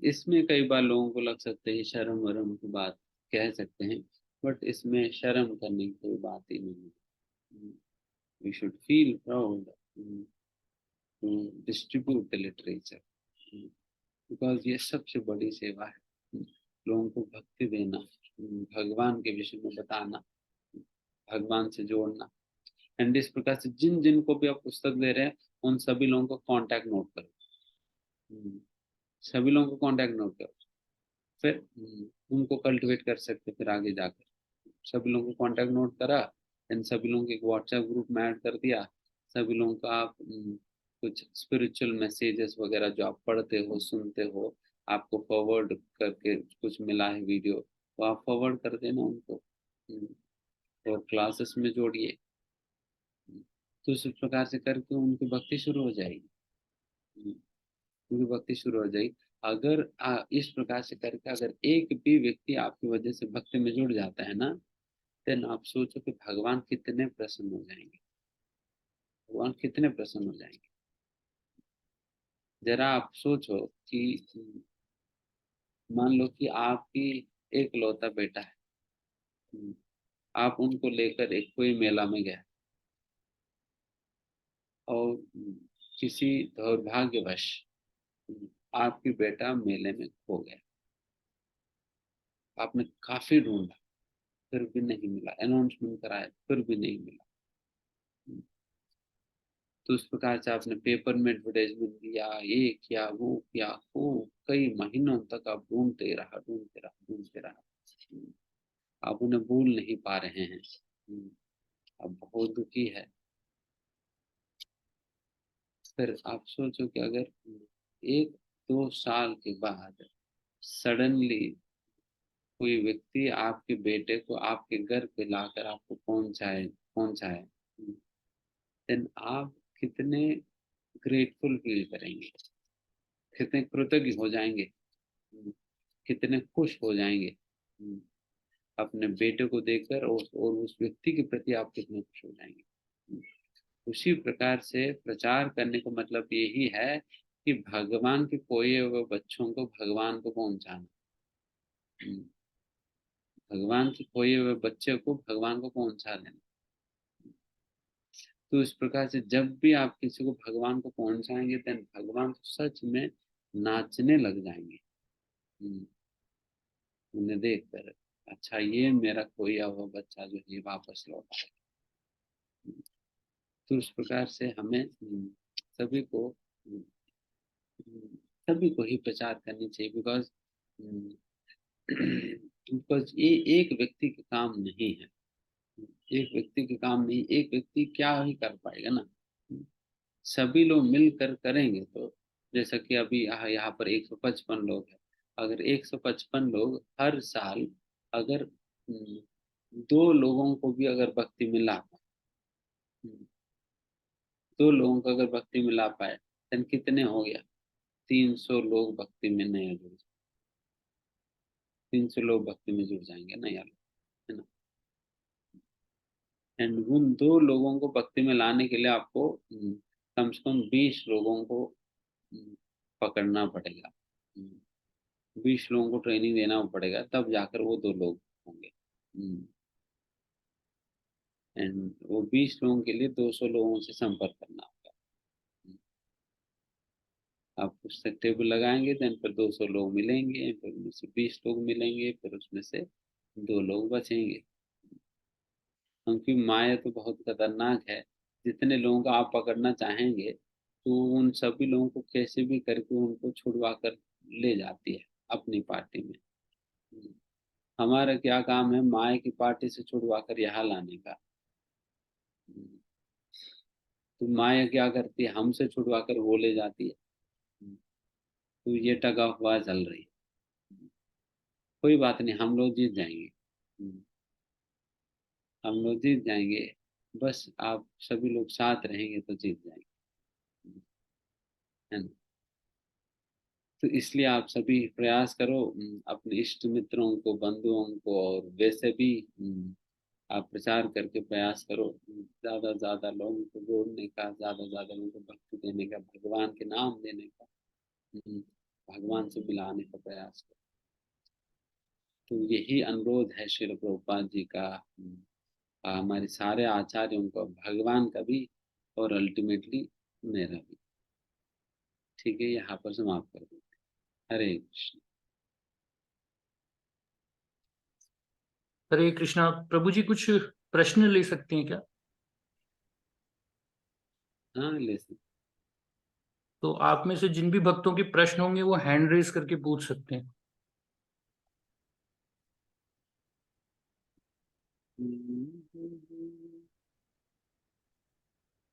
इसमें कई बार लोगों को लग सकते है शर्म वरम की बात कह सकते हैं, बट इसमें शर्म करने की कोई बात ही नहीं है। We should feel proud to distribute the literature, because ये सबसे बड़ी सेवा है। लोगों को भक्ति देना, भगवान के विषय में बताना, भगवान से जोड़ना। एंड इस प्रकार से जिन जिन को भी आप पुस्तक दे रहे हैं उन सभी लोगों को कांटेक्ट नोट करो। सभी लोगों को कांटेक्ट नोट करो, फिर उनको कल्टिवेट कर सकते फिर आगे जाकर। सभी लोगों को कांटेक्ट नोट करा, एंड सभी लोगों को एक व्हाट्सएप ग्रुप में ऐड कर दिया। सभी लोगों का आप कुछ स्पिरिचुअल मैसेजेस वगैरह जो आप पढ़ते हो सुनते हो, आपको फॉरवर्ड करके कुछ मिला है वीडियो, तो आप फॉरवर्ड कर देना उनको, और क्लासेस में जोड़िए। तो इस प्रकार से करके उनकी भक्ति शुरू हो जाएगी। उनकी भक्ति शुरू हो जाएगी। अगर इस प्रकार से करके अगर एक भी व्यक्ति आपकी वजह से भक्ति में जुड़ जाता है ना, देन आप सोचो कि भगवान कितने प्रसन्न हो जाएंगे। भगवान कितने प्रसन्न हो जाएंगे। जरा आप सोचो कि मान लो कि आपकी एक लौता बेटा है, आप उनको लेकर एक कोई मेला में गए, और किसी दुर्भाग्यवश आपकी बेटा मेले में खो गया। आपने काफी ढूंढा फिर भी नहीं मिला, अनाउंसमेंट कराया फिर भी नहीं मिला। तो उस प्रकार से आपने पेपर में एडवर्टाइजमेंट दिया, ये किया वो किया, वो कई महीनों तक आप ढूंढते रहा ढूंढते रहा ढूंढते रहा। आप उन्हें भूल नहीं पा रहे हैं। अब बहुत दुखी है। फिर आप सोचो कि अगर 1 2 साल के बाद सडनली कोई व्यक्ति आपके बेटे को आपके घर पे लाकर आपको पहुंचाए, देन आप कितने ग्रेटफुल फील करेंगे, कितने कृतज्ञ हो जाएंगे, कितने खुश हो जाएंगे अपने बेटे को देखकर, और उस व्यक्ति के प्रति आप कितने खुश हो जाएंगे। उसी प्रकार से प्रचार करने का मतलब यही है कि भगवान के खोए हुए बच्चों को भगवान को पहुंचाना। भगवान के खोए हुए बच्चे को भगवान को पहुंचा देना। तो इस प्रकार से जब भी आप किसी को भगवान को पहुंचाएंगे, देन भगवान तो सच में नाचने लग जाएंगे उन्हें देखकर। अच्छा, ये मेरा खोया हुआ बच्चा जो है वापस लौट आया। तो इस प्रकार से हमें सभी को ही प्रचार करनी चाहिए, बिकॉज ये एक व्यक्ति का काम नहीं है। एक व्यक्ति के काम नहीं, एक व्यक्ति क्या ही कर पाएगा ना। सभी लोग मिलकर करेंगे तो, जैसा कि अभी यहाँ पर 155 लोग हैं, अगर 155 लोग हर साल अगर 2 लोगों को भी अगर भक्ति में ला पाए, 2 लोगों को अगर भक्ति में ला पाए, then कितने हो गया? 300 लोग भक्ति में नया जुड़, 300 लोग भक्ति में जुड़ जाएंगे नया लोग, है ना। एंड उन 2 लोगों को भक्ति में लाने के लिए आपको कम से कम 20 लोगों को पकड़ना पड़ेगा, 20 लोगों को ट्रेनिंग देना पड़ेगा, तब जाकर वो 2 लोग होंगे। एंड वो 20 लोगों के लिए 200 लोगों से संपर्क करना होगा। आप उससे टेबल लगाएंगे, देन फिर 200 लोग मिलेंगे, फिर उनमें से 20 लोग मिलेंगे, फिर उसमें से 2 लोग बचेंगे। क्योंकि माया तो बहुत खतरनाक है, जितने लोगों को आप पकड़ना चाहेंगे तो उन सभी लोगों को कैसे भी करके उनको छुड़वा कर ले जाती है अपनी पार्टी में। हमारा क्या काम है? माया की पार्टी से छुड़वा कर यहाँ लाने का। तो माया क्या करती है? हमसे छुड़वा कर वो ले जाती है। तो ये टगा हुआ चल रही है। कोई बात नहीं, हम लोग जीत जाएंगे, हम लोग जीत जाएंगे। बस आप सभी लोग साथ रहेंगे तो जीत जाएंगे, है ना। तो इसलिए आप सभी प्रयास करो, अपने इष्ट मित्रों को, बंधुओं को, और वैसे भी आप प्रचार करके प्रयास करो, ज्यादा से ज्यादा लोगों को जोड़ने का, ज्यादा से ज्यादा लोगों को भक्ति देने का, भगवान के नाम देने का, भगवान से मिलाने का प्रयास करो। तो यही अनुरोध है श्रील प्रभुपाद जी का, हमारे सारे आचार्यों का, भगवान का भी, और अल्टीमेटली मेरा भी। ठीक है, यहाँ पर समाप्त कर देते। हरे कृष्ण। हरे कृष्णा। प्रभु जी कुछ प्रश्न ले सकते हैं क्या? हाँ, ले सकते। तो आप में से जिन भी भक्तों के प्रश्न होंगे वो हैंड रेज करके पूछ सकते हैं।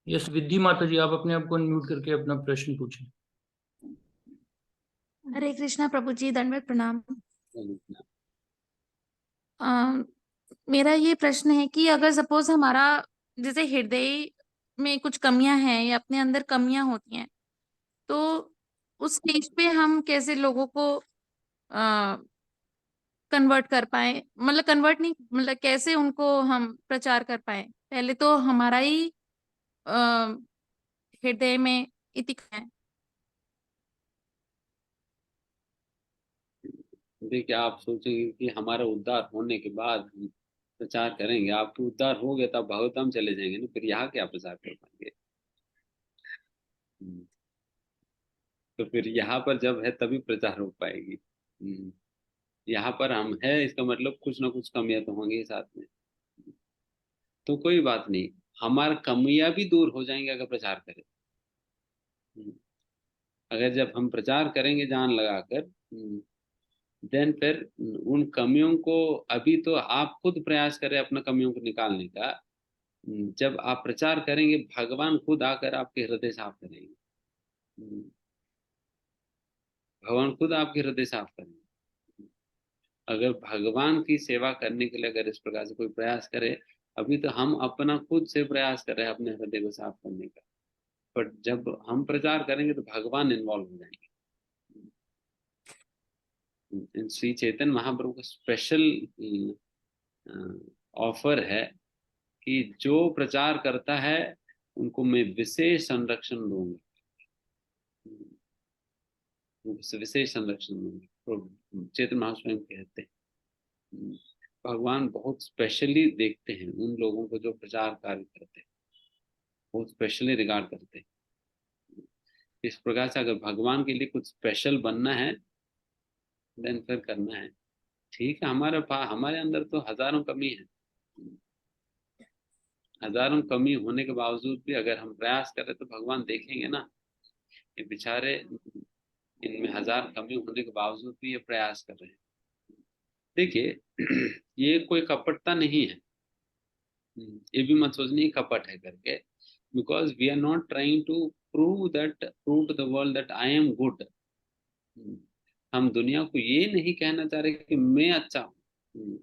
यस, विद्धि माता जी, आप अपने आप को अनम्यूट करके अपना प्रश्न पूछें। हरे कृष्णा प्रभु जी, दंडवत प्रणाम। मेरा ये प्रश्न है कि अगर सपोज हमारा जैसे हृदय में कुछ कमियां हैं या अपने अंदर कमियां होती हैं, तो उस स्टेज पे हम कैसे लोगों को कन्वर्ट कर पाए, मतलब कन्वर्ट नहीं, मतलब कैसे उनको हम प्रचार कर पाए? पहले तो हमारा ही अ, हृदय में इतिका है। देखिए, आप सोचेंगे कि हमारा उद्धार होने के बाद हम प्रचार करेंगे। आपके उद्धार हो गया तब भगवतम चले जाएंगे ना, फिर यहाँ क्या प्रचार कर पाएंगे? तो फिर यहाँ पर जब है तभी प्रचार हो पाएगी। यहाँ पर हम है, इसका मतलब कुछ ना कुछ कमियां तो होंगी साथ में। तो कोई बात नहीं, हमारा कमियां भी दूर हो जाएंगे अगर प्रचार करें। अगर जब हम प्रचार करेंगे जान लगाकर, देन फिर उन कमियों को, अभी तो आप खुद प्रयास करें अपना कमियों को निकालने का। जब आप प्रचार करेंगे, भगवान खुद आकर आपके हृदय साफ करेंगे। भगवान खुद आपके हृदय साफ करेंगे। अगर भगवान की सेवा करने के लिए अगर इस प्रकार से कोई प्रयास करे, अभी तो हम अपना खुद से प्रयास कर रहे हैं अपने हृदय को साफ करने का, पर जब हम प्रचार करेंगे तो भगवान इन्वॉल्व हो जाएंगे। श्री चैतन्य महाप्रभु का स्पेशल ऑफर है कि जो प्रचार करता है उनको मैं विशेष संरक्षण दूंगा, विशेष संरक्षण दूंगा। चैतन्य महास्वामी कहते हैं भगवान बहुत स्पेशली देखते हैं उन लोगों को जो प्रचार कार्य करते हैं, बहुत स्पेशली रिगार्ड करते हैं। इस प्रकार से अगर भगवान के लिए कुछ स्पेशल बनना है, देन फिर करना है। ठीक है, हमारे अंदर तो हजारों कमी है, हजारों कमी होने के बावजूद भी अगर हम प्रयास करें तो भगवान देखेंगे ना, ये बेचारे इनमें हजार कमी होने के बावजूद भी ये प्रयास कर रहे हैं। देखिए, ये कोई कपटता नहीं है, ये भी मत सोचनी कपट है करके, because we are not trying to prove to the world that I am good. हम दुनिया को ये नहीं कहना चाह रहे कि मैं अच्छा हूँ,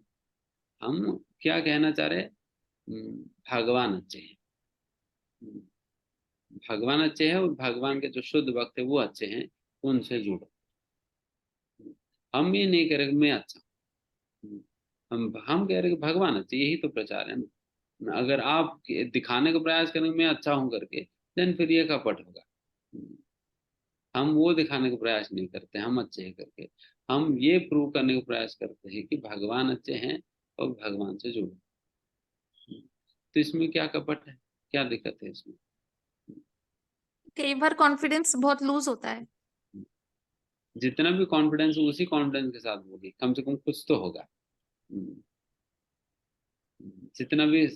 हम क्या कहना चाह रहे, भगवान अच्छे हैं, भगवान अच्छे हैं और भगवान के जो शुद्ध भक्त है वो अच्छे हैं, उनसे जुड़ो। हम ये नहीं कह रहे कि मैं अच्छा हूँ, हम कह रहे कि भगवान अच्छे, यही तो प्रचार है ना। अगर आप दिखाने का प्रयास करेंगे मैं अच्छा हूं करके, देन फिर ये कपट होगा। हम वो दिखाने का प्रयास नहीं करते हम अच्छे हैं करके, हम ये प्रूव करने का प्रयास करते हैं कि भगवान अच्छे हैं और भगवान से जुड़ो। तो इसमें क्या कपट है, क्या दिक्कत है इसमें? कई बार कॉन्फिडेंस बहुत लूज होता है। जितना भी कॉन्फिडेंस हो उसी कॉन्फिडेंस के साथ बोलिए, कम से कम कुछ तो होगा। जितना भी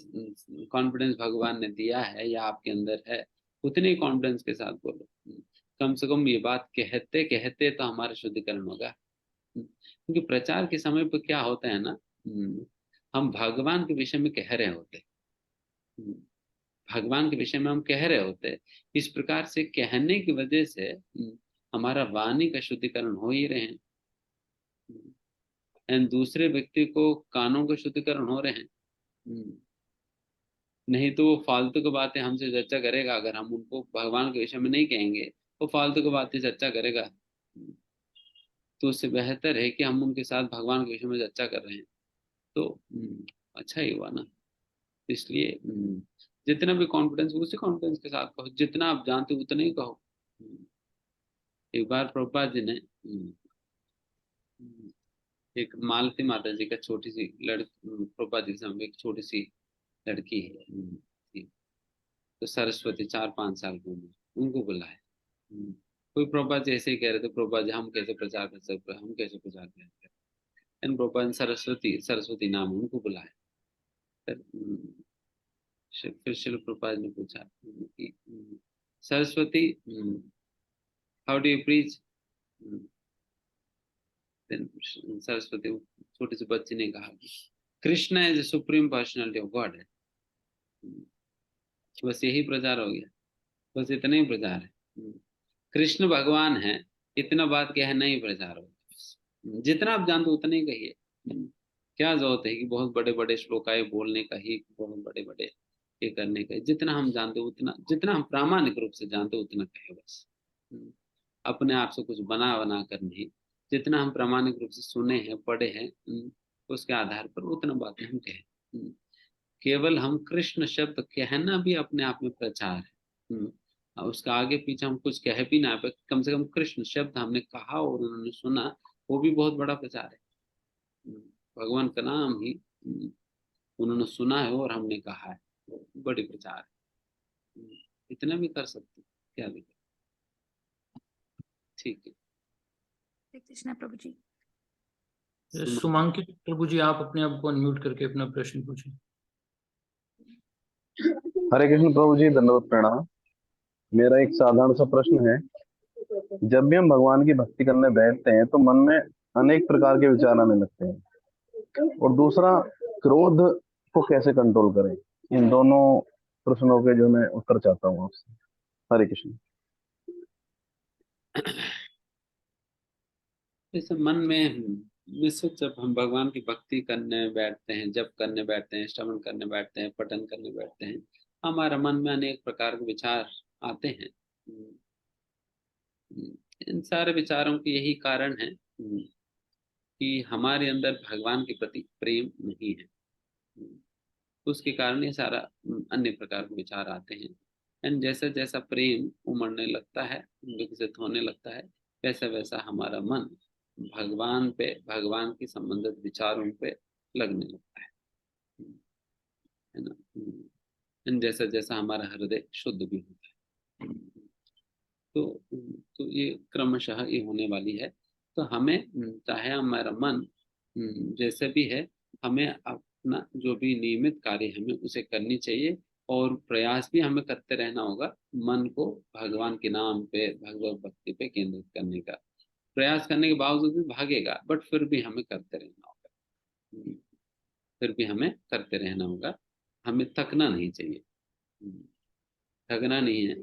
कॉन्फिडेंस भगवान ने दिया है या आपके अंदर है, उतने ही कॉन्फिडेंस के साथ बोलो। कम से कम ये बात कहते कहते तो हमारा शुद्धिकरण होगा। क्योंकि प्रचार के समय पर क्या होता है ना, हम भगवान के विषय में कह रहे होते, भगवान के विषय में हम कह रहे होते, इस प्रकार से कहने की वजह से हमारा वाणी का शुद्धिकरण हो ही रहे हैं, एंड दूसरे व्यक्ति को कानों का शुद्धिकरण हो रहे हैं। नहीं तो वो फालतू की बातें हमसे चर्चा करेगा, अगर हम उनको भगवान के विषय में नहीं कहेंगे वो फालतू की बातें चर्चा करेगा। तो उससे बेहतर है कि हम उनके साथ भगवान के विषय में चर्चा कर रहे हैं, तो अच्छा ही हुआ ना। इसलिए जितना भी कॉन्फिडेंस उसी कॉन्फिडेंस के साथ कहो, जितना आप जानते हो उतना ही कहो। एक बार प्रभुपाद जी ने एक मालती माता जी का छोटी सी प्रभुपाद जी के समय एक छोटी सी लड़की है थी, तो सरस्वती 4-5 साल की उम्र, उनको बुलाए। कोई प्रभुपाद जी ऐसे ही कह रहे थे, प्रभुपाद जी हम कैसे प्रचार कर सकते हैं, हम कैसे प्रचार करेंगे। प्रभुपाद ने सरस्वती नाम उनको बुलाए। फिर शिल प्रभुपाद ने पूछा कि Saraswati, how do you preach? Saraswati छोटे से बच्चे ने कहा Krishna is the supreme personality of God है। बस यही प्रचार हो गया, बस इतना ही प्रचार है, कृष्ण भगवान है, इतना बात कहना ही प्रचार हो। जितना आप जानते उतना ही कहिए। क्या जरूरत है कि बहुत बड़े बड़े श्लोकाएं बोलने का ही, बहुत बड़े बड़े ये करने का। जितना हम जानते उतना, जितना हम प्रामाणिक रूप से जानते उतना कहे बस। अपने आप से कुछ बना बना कर नहीं, जितना हम प्रामाणिक रूप से सुने हैं पढ़े हैं उसके आधार पर उतना बातें हम कहें। केवल हम कृष्ण शब्द कहना भी अपने आप में प्रचार है। उसका आगे पीछे हम कुछ कह भी ना, कम से कम कृष्ण शब्द हमने कहा और उन्होंने सुना, वो भी बहुत बड़ा प्रचार है। भगवान का नाम ही उन्होंने सुना है और हमने कहा है, बड़ी प्रचार है। इतना भी कर सकते, क्या दिक्कत? ठीक है, हरे कृष्णा प्रभु जी। सुमांकित प्रभु जी, आप अपने आप को अनम्यूट करके अपना प्रश्न पूछें। हरे कृष्ण प्रभु जी, दंडवत प्रणाम। मेरा एक साधारण सा प्रश्न है, जब भी हम भगवान की भक्ति करने बैठते हैं तो मन में अनेक प्रकार के विचार आने लगते हैं, और दूसरा क्रोध को कैसे कंट्रोल करें? इन दोनों प्रश्नों के जो मैं उत्तर चाहता हूँ आपसे। हरे कृष्ण। जैसे मन में निश्चित जब हम भगवान की भक्ति करने बैठते हैं, जप करने बैठते हैं, श्रवण करने बैठते हैं, पठन करने बैठते हैं, हमारा मन में अनेक प्रकार के विचार आते हैं। इन सारे विचारों के यही कारण है कि हमारे अंदर भगवान के प्रति प्रेम नहीं है। उसके कारण ये सारा अन्य प्रकार के विचार आते हैं। एंड जैसा जैसा प्रेम उमड़ने लगता है, विकसित होने लगता है, वैसा वैसा हमारा मन भगवान पे, भगवान की संबंधित विचारों पे लगने लगता है ना। एंड जैसा जैसा हमारा हृदय शुद्ध भी होता है, तो ये क्रमशः ये होने वाली है। तो हमें चाहे हमारा मन जैसे भी है, हमें अपना जो भी नियमित कार्य हमें उसे करनी चाहिए, और प्रयास भी हमें करते रहना होगा मन को भगवान के नाम पे, भगवत भक्ति पे केंद्रित करने का। प्रयास करने के बावजूद भी भागेगा, बट फिर भी हमें करते रहना होगा, फिर भी हमें करते रहना होगा। हमें थकना नहीं चाहिए, थकना नहीं है।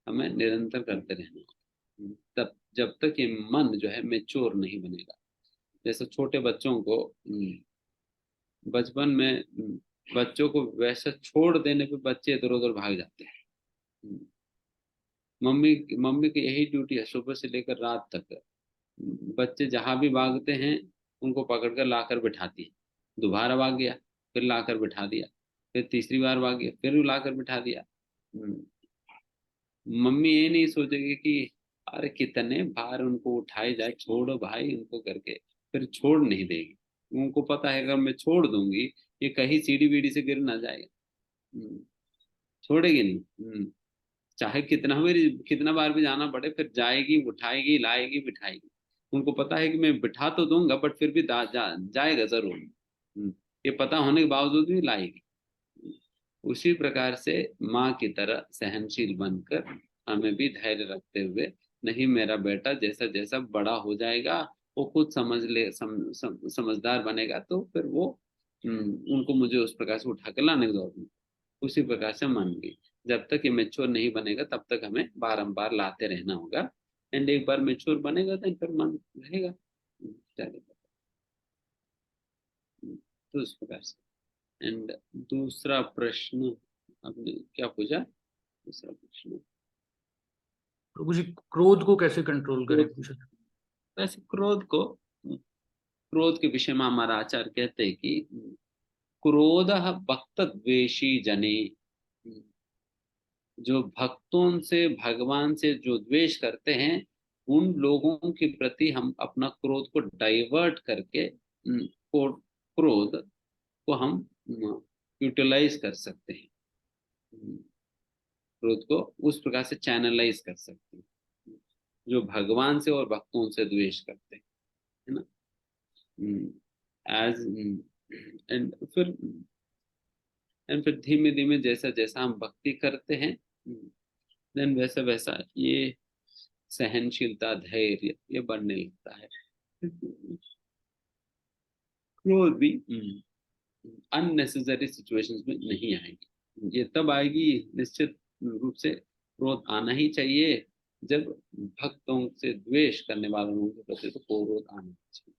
हमें निरंतर करते रहना है। तब जब तक ये मन जो है मैच्योर नहीं बनेगा। जैसे छोटे बच्चों को बचपन में बच्चों को वैसा छोड़ देने पे बच्चे इधर उधर भाग जाते हैं। मम्मी मम्मी की यही ड्यूटी है सुबह से लेकर रात तक। बच्चे जहां भी भागते हैं उनको पकड़कर लाकर बिठाती है। दोबारा भाग गया, फिर लाकर बिठा दिया, फिर तीसरी बार भाग गया, फिर लाकर बिठा दिया। मम्मी ये नहीं सोचेगी कि अरे कितने बार उनको उठाए जाए, छोड़ो भाई उनको करके, फिर छोड़ नहीं देगी। उनको पता है अगर मैं छोड़ दूंगी ये कहीं सीढ़ी बीढ़ी से गिर ना जाएगा। छोड़ेगी नहीं। चाहे कितना बार भी जाना पड़े, फिर जाएगी, उठाएगी, लाएगी, बिठाएगी। उनको पता है कि मैं बिठा तो दूंगा बट फिर भी जाएगा जरूर। ये पता होने के बावजूद भी लाएगी। उसी प्रकार से माँ की तरह सहनशील बनकर हमें भी धैर्य रखते हुए, नहीं मेरा बेटा जैसा जैसा बड़ा हो जाएगा वो खुद समझदार बनेगा, तो फिर वो उनको मुझे उस प्रकार से उठा कर लाने की जरूरत नहीं। उसी प्रकार से मन भी जब तक ये मेच्योर नहीं बनेगा तब तक हमें बारंबार लाते रहना होगा। एंड एक बार मेच्योर बनेगा तो फिर मन रहेगा। तो इस प्रकार से। एंड दूसरा प्रश्न आपने क्या पूछा? दूसरा प्रश्न प्रभु जी क्रोध को कैसे कंट्रोल करें पूछा। वैसे क्रोध के विषय में हमारा आचार्य कहते हैं कि क्रोध भक्त द्वेषी जने, जो भक्तों से भगवान से जो द्वेष करते हैं उन लोगों के प्रति हम अपना क्रोध को डाइवर्ट करके क्रोध को हम यूटिलाइज कर सकते हैं। क्रोध को उस प्रकार से चैनलाइज कर सकते हैं जो भगवान से और भक्तों से द्वेष करते हैं, है ना। एंड फिर धीमे धीमे जैसा जैसा हम भक्ति करते हैं देन वैसा वैसा ये सहनशीलता, धैर्य ये बढ़ने लगता है। क्रोध भी अननेसेसरी सिचुएशंस में नहीं आएगी। ये तब आएगी निश्चित रूप से क्रोध आना ही चाहिए जब भक्तों से द्वेष करने वालों के प्रति तो क्रोध आना चाहिए।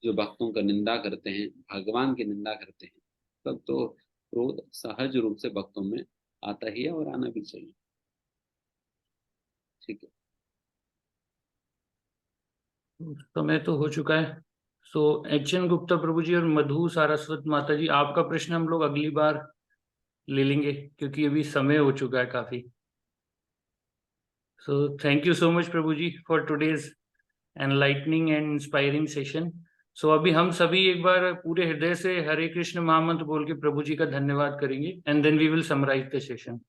जो भक्तों का निंदा करते हैं, भगवान की निंदा करते हैं, तब तो क्रोध सहज रूप से भक्तों में आता ही है और आना भी चाहिए। ठीक है, समय तो हो चुका है। सो एच.एन. गुप्ता प्रभु जी और मधु सारस्वत माता जी, आपका प्रश्न हम लोग अगली बार ले लेंगे क्योंकि अभी समय हो चुका है काफी। सो thank you so much Prabhu ji for today's enlightening and inspiring session. So अभी हम सभी एक बार पूरे हृदय से हरे कृष्ण महामंत्र बोल के प्रभु जी का धन्यवाद करेंगे and then we will summarise the session.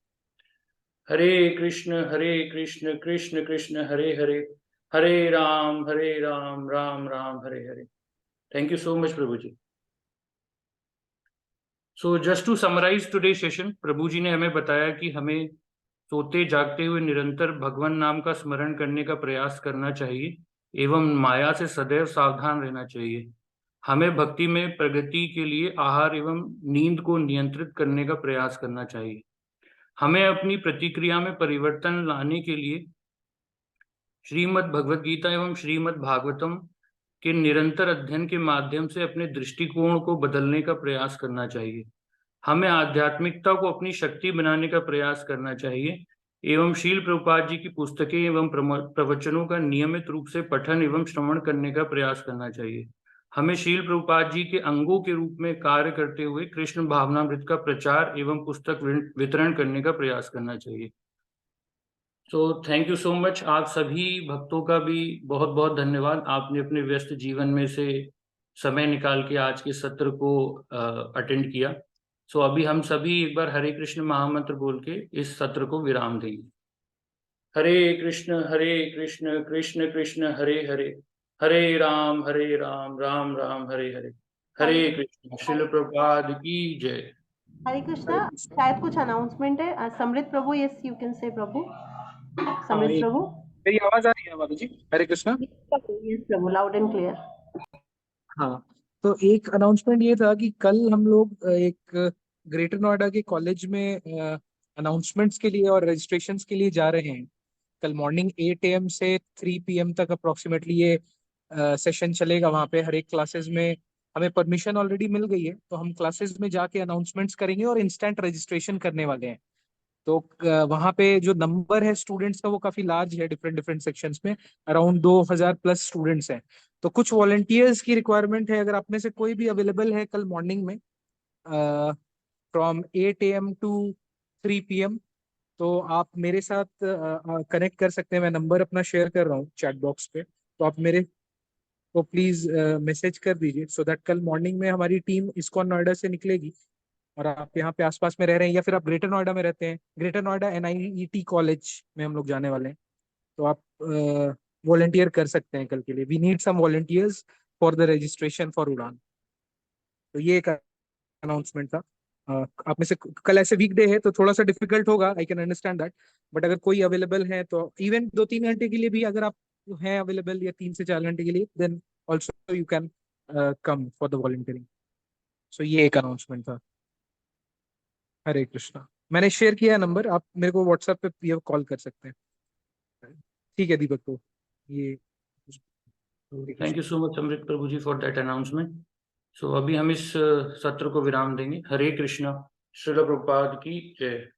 Hare Krishna Krishna Krishna Hare Hare, Hare Ram Ram Ram Hare Hare. Thank you so much Prabhu ji. So just to summarise today session, Prabhu ji ने हमें बताया कि हमें सोते जागते हुए निरंतर भगवान नाम का स्मरण करने का प्रयास करना चाहिए एवं माया से सदैव सावधान रहना चाहिए। हमें भक्ति में प्रगति के लिए आहार एवं नींद को नियंत्रित करने का प्रयास करना चाहिए। हमें अपनी प्रतिक्रिया में परिवर्तन लाने के लिए श्रीमद् भगवद गीता एवं श्रीमद् भागवतम के निरंतर अध्ययन के माध्यम से अपने दृष्टिकोण को बदलने का प्रयास करना चाहिए। हमें आध्यात्मिकता को अपनी शक्ति बनाने का प्रयास करना चाहिए एवं शील प्रभुपाद जी की पुस्तकें एवं प्रवचनों का नियमित रूप से पठन एवं श्रवण करने का प्रयास करना चाहिए। हमें शील प्रभुपाद जी के अंगों के रूप में कार्य करते हुए कृष्ण भावनामृत का प्रचार एवं पुस्तक वितरण करने का प्रयास करना चाहिए। तो थैंक यू सो मच। आप सभी भक्तों का भी बहुत बहुत धन्यवाद। आपने अपने व्यस्त जीवन में से समय निकाल के आज के सत्र को अटेंड किया। सो अभी हम सभी एक बार हरे कृष्ण महामंत्र बोल के इस सत्र को विराम देंगे। हरे कृष्ण कृष्ण कृष्ण हरे हरे, हरे राम राम राम हरे हरे। हरे कृष्ण। श्रील प्रभुपाद की जय। हरे कृष्णा। शायद कुछ अनाउंसमेंट है। समृद्ध प्रभु, यस यू कैन से प्रभु। समृद्ध प्रभु, मेरी आवाज आ रही है माता जी? Hare Krishna. Yes Prabhu, loud and clear. हाँ, तो एक अनाउंसमेंट ये था कि कल हम लोग एक ग्रेटर नोएडा के कॉलेज में अनाउंसमेंट्स के लिए और रजिस्ट्रेशंस के लिए जा रहे हैं, कल मॉर्निंग 8 AM से 3 PM तक अप्रोक्सीमेटली ये सेशन चलेगा। वहाँ पे हर एक क्लासेस में हमें परमिशन ऑलरेडी मिल गई है, तो हम क्लासेस में जाके अनाउंसमेंट्स करेंगे और इंस्टेंट रजिस्ट्रेशन करने वाले हैं। तो वहाँ पे जो नंबर है स्टूडेंट्स का वो काफी लार्ज है, डिफरेंट डिफरेंट सेक्शंस में अराउंड 2000 प्लस स्टूडेंट्स हैं। तो कुछ वॉलंटियर्स की रिक्वायरमेंट है, अगर आप में से कोई भी अवेलेबल है कल मॉर्निंग में फ्रॉम 8 AM टू 3 PM, तो आप मेरे साथ कनेक्ट कर सकते हैं। मैं नंबर अपना शेयर कर रहा हूँ चैट बॉक्स पे, तो आप मेरे को प्लीज मैसेज कर दीजिए, सो दैट कल मॉर्निंग में हमारी टीम इस्कॉन नोएडा से निकलेगी। और आप यहाँ पे आसपास में रह रहे हैं या फिर आप ग्रेटर नोएडा में रहते हैं, ग्रेटर नोएडा NIET कॉलेज में हम लोग जाने वाले हैं, तो आप वॉलंटियर कर सकते हैं कल के लिए। We need some volunteers for the registration for Udaan. तो ये एक अनाउंसमेंट था। आप में से कल ऐसे वीकडे है तो थोड़ा सा डिफिकल्ट होगा, I can understand that, but अगर कोई अवेलेबल है तो इवन 2-3 घंटे के लिए भी अगर आप हैं अवेलेबल, या 3 से 4 घंटे के लिए, then also you can come for the volunteering. So ये एक अनाउंसमेंट था। हरे कृष्णा। मैंने शेयर किया नंबर, आप मेरे को व्हाट्सएप पे ये कॉल कर सकते हैं। ठीक है दीपक, तो ये thank you so much Amrit Prabhu ji for that announcement. So अभी हम इस सत्र को विराम देंगे। हरे कृष्णा। श्रील प्रभुपाद की जय।